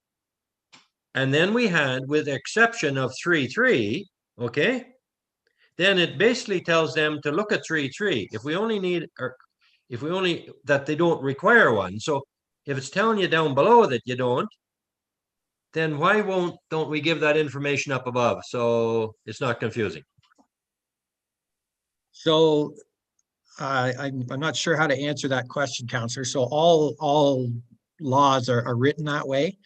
and then we had, with exception of 3.3, okay, then it basically tells them to look at 3.3. If we only need, or if we only, that they don't require one. So if it's telling you down below that you don't, then why don't we give that information up above so it's not confusing? So I'm not sure how to answer that question, Counselor. So all laws are written that way.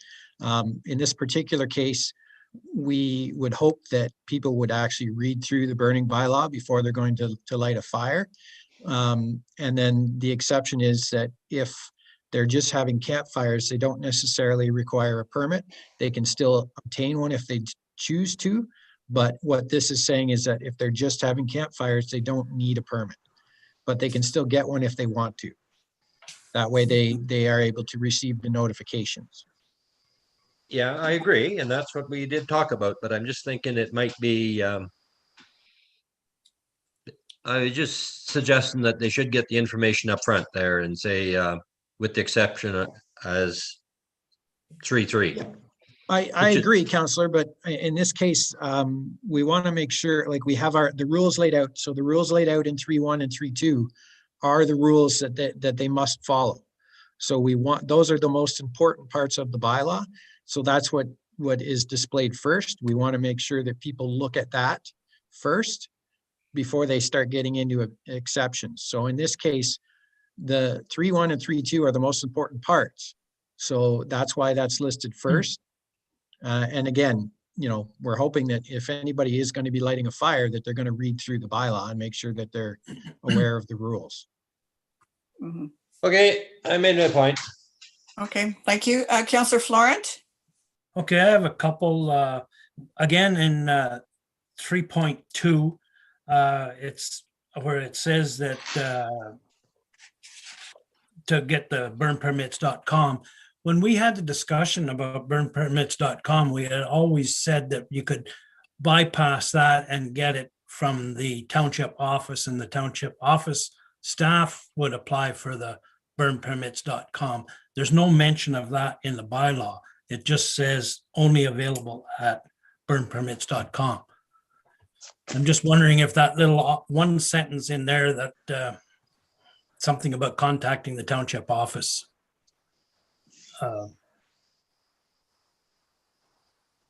In this particular case, we would hope that people would actually read through the burning bylaw before they're going to light a fire. And then the exception is that if they're just having campfires, they don't necessarily require a permit. They can still obtain one if they choose to. But what this is saying is that if they're just having campfires, they don't need a permit, but they can still get one if they want to. That way they are able to receive the notifications. Yeah, I agree. And that's what we did talk about, but I'm just thinking it might be, I was just suggesting that they should get the information up front there and say, with the exception as 3.3. I agree, Counselor, but in this case, we want to make sure, like, we have the rules laid out. So the rules laid out in 3.1 and 3.2 are the rules that they must follow. So those are the most important parts of the bylaw. So that's what is displayed first. We want to make sure that people look at that first before they start getting into exceptions. So in this case, the 3.1 and 3.2 are the most important parts. So that's why that's listed first. And again, we're hoping that if anybody is going to be lighting a fire, that they're going to read through the bylaw and make sure that they're aware of the rules. Mm-hmm. Okay, I made my point. Okay, thank you. Councillor Florent? Okay, I have a couple, again, in 3.2, it's where it says that to get the burnpermits.com. When we had the discussion about burnpermits.com, we had always said that you could bypass that and get it from the township office, and the township office staff would apply for the burnpermits.com. There's no mention of that in the bylaw. It just says only available at burnpermits.com. I'm just wondering if that little one sentence in there that something about contacting the township office.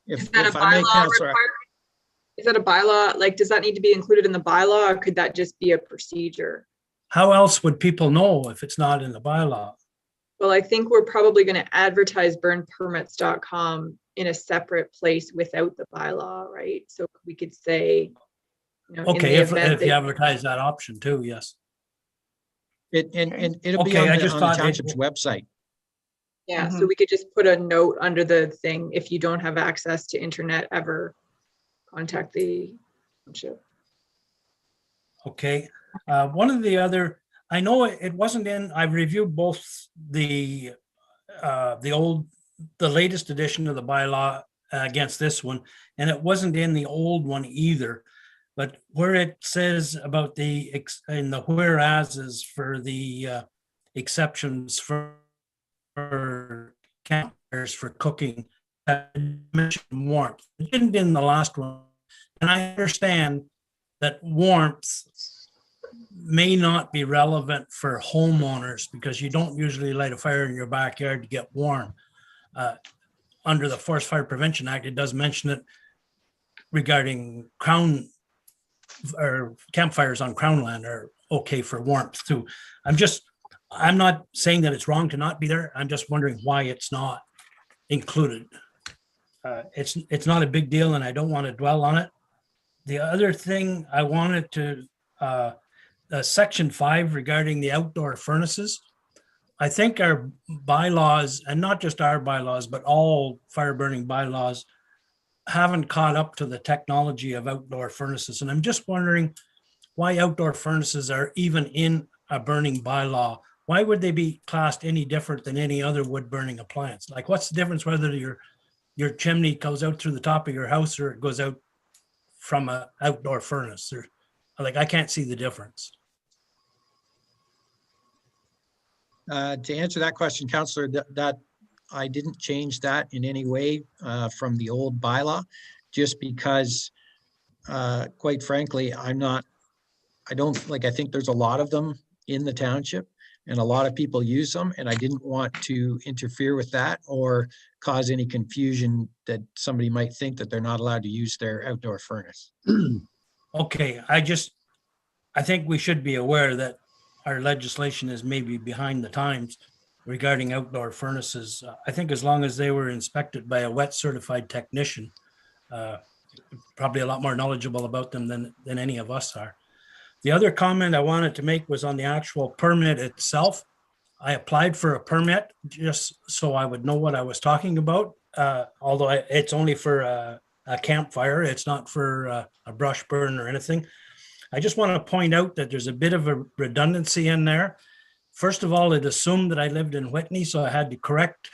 Is that a bylaw requirement? Is that a bylaw? Like, does that need to be included in the bylaw, or could that just be a procedure? How else would people know if it's not in the bylaw? Well, I think we're probably going to advertise burnpermits.com in a separate place without the bylaw, right? So we could say, okay, if you advertise that option too, yes. And it'll be on the township's website. Yeah, so we could just put a note under the thing: if you don't have access to internet ever, contact the township. Okay, one of the other, I know it wasn't in, I've reviewed both the latest edition of the bylaw against this one, and it wasn't in the old one either. But where it says about in the whereases for the exceptions for campfires for cooking, mentioned warmth. It didn't in the last one, and I understand that warmth may not be relevant for homeowners because you don't usually light a fire in your backyard to get warm. Under the Forest Fire Prevention Act, it does mention it regarding crown or campfires on crown land are okay for warmth too. I'm not saying that it's wrong to not be there. I'm just wondering why it's not included. It's not a big deal, and I don't want to dwell on it. The other thing I wanted to section 5 regarding the outdoor furnaces. I think our bylaws, and not just our bylaws, but all fire burning bylaws, haven't caught up to the technology of outdoor furnaces. And I'm just wondering why outdoor furnaces are even in a burning bylaw. Why would they be classed any different than any other wood burning appliance? Like, what's the difference whether your chimney goes out through the top of your house or it goes out from an outdoor furnace? Or, like, I can't see the difference. To answer that question, Councillor, that I didn't change that in any way from the old bylaw, just because, quite frankly, I think there's a lot of them in the township and a lot of people use them, and I didn't want to interfere with that or cause any confusion that somebody might think that they're not allowed to use their outdoor furnace. Okay, I think we should be aware that our legislation is maybe behind the times regarding outdoor furnaces. I think as long as they were inspected by a wet certified technician, probably a lot more knowledgeable about them than any of us are. The other comment I wanted to make was on the actual permit itself. I applied for a permit just so I would know what I was talking about, although it's only for a campfire. It's not for a brush burn or anything. I just want to point out that there's a bit of a redundancy in there. First of all, it assumed that I lived in Whitney, so I had to correct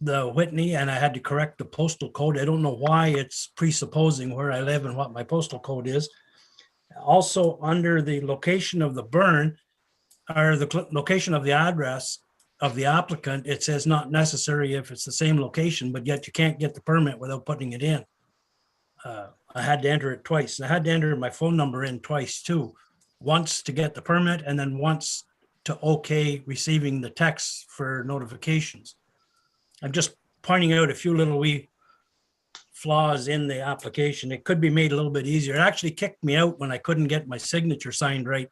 the Whitney and I had to correct the postal code. I don't know why it's presupposing where I live and what my postal code is. Also, under the location of the burn, or the location of the address of the applicant, it says not necessary if it's the same location, but yet you can't get the permit without putting it in. I had to enter it twice. I had to enter my phone number in twice too. Once to get the permit and then once to okay receiving the text for notifications. I'm just pointing out a few little wee flaws in the application. It could be made a little bit easier. It actually kicked me out when I couldn't get my signature signed right.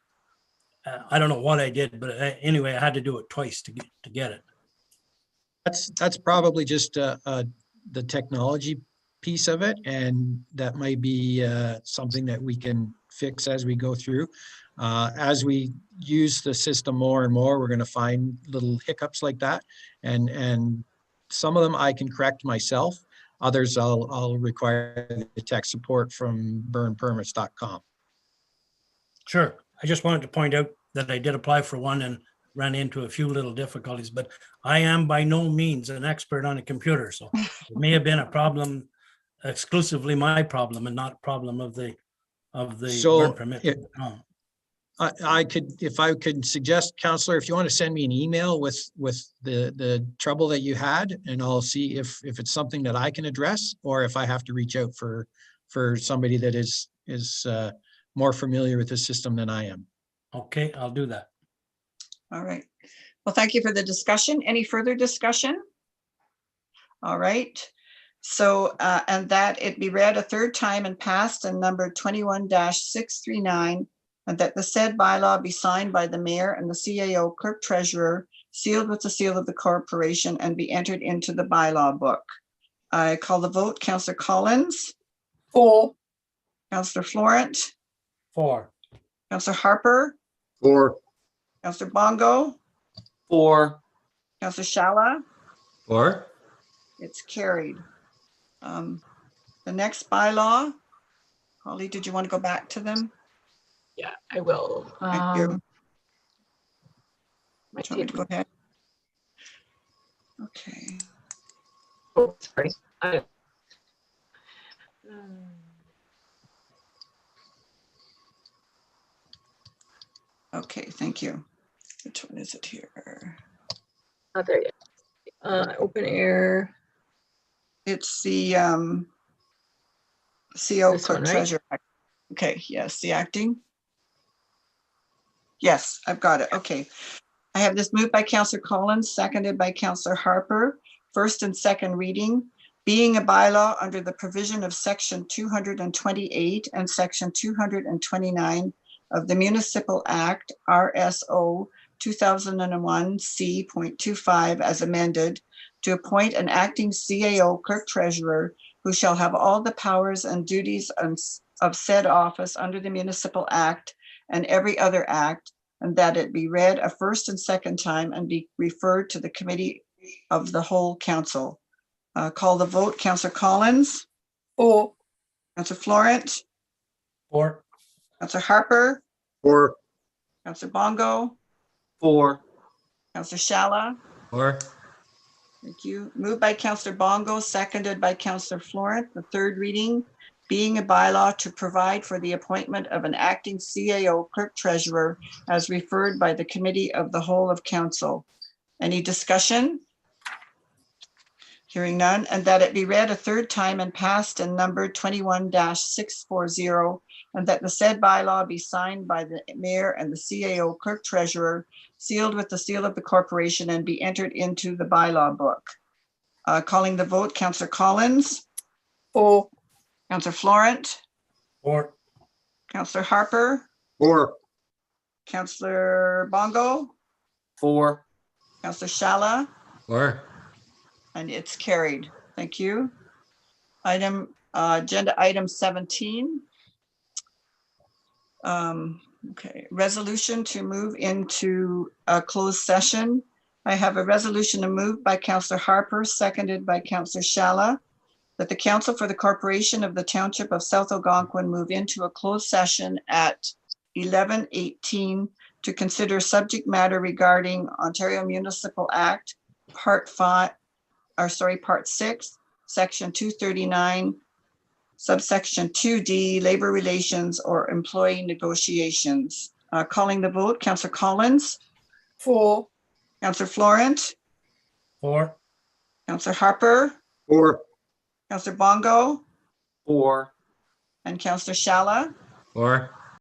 I don't know what I did, but anyway, I had to do it twice to get it. That's probably just the technology piece of it, and that might be something that we can fix as we go through. As we use the system more and more, we're going to find little hiccups like that, and some of them I can correct myself. Others I'll require the tech support from burnpermits.com. Sure. I just wanted to point out that I did apply for one and ran into a few little difficulties, but I am by no means an expert on a computer, so it may have been a problem, exclusively my problem, and not a problem of the burn permit. I could, if I could suggest, Councillor, if you want to send me an email with the trouble that you had, and I'll see if it's something that I can address, or if I have to reach out for somebody that is more familiar with the system than I am. Okay, I'll do that. All right. Well, thank you for the discussion. Any further discussion? All right. So, and that it be read a third time and passed and number 21-639, and that the said bylaw be signed by the mayor and the CAO clerk treasurer, sealed with the seal of the corporation, and be entered into the bylaw book. I call the vote. Councillor Collins. 4. Councillor Florent. 4. Councillor Harper. 4. Councillor Bongo. 4. Councillor Shala. 4. It's carried. The next bylaw. Holly, did you want to go back to them? Yeah, I will. Go ahead. Okay. Oh, sorry. Okay, thank you. Which one is it here? Not there yet. Open air. It's the CO This clerk one, right? treasurer. Okay, yes, the acting. Yes, I've got it. Okay. I have this moved by Councillor Collins, seconded by Councillor Harper. First and second reading, being a bylaw under the provision of section 228 and section 229 of the Municipal Act, RSO 2001 C.25 as amended, to appoint an acting CAO clerk treasurer who shall have all the powers and duties of said office under the Municipal Act and every other act, and that it be read a first and second time and be referred to the committee of the whole council. Call the vote. Councillor Collins. For. Councillor Florent. For. Councillor Harper. Or Councillor Bongo. For. Councillor Shala. Or, Thank you. Moved by Councillor Bongo, seconded by Councillor Florent. The third reading, being a bylaw to provide for the appointment of an acting CAO clerk treasurer as referred by the committee of the whole of council. Any discussion? Hearing none, and that it be read a third time and passed and numbered 21-640, and that the said bylaw be signed by the mayor and the CAO clerk treasurer, sealed with the seal of the corporation, and be entered into the bylaw book. Calling the vote, Councillor Collins. For. Councillor Florent. For. Councillor Harper. or Councillor Bongo. For. Councillor Shala. or, And it's carried. Thank you. Agenda item 17. Okay, resolution to move into a closed session. I have a resolution to move by Councillor Harper, seconded by Councillor Shala, that the council for the corporation of the township of South Algonquin move into a closed session at 11:18 to consider subject matter regarding Ontario Municipal Act, Part 6, Section 239, subsection 2D, labor relations or employee negotiations. Calling the vote, Councillor Collins. For. Councillor Florent. For. Councillor Harper. or Councillor Bongo. For. And Councillor Shala. or,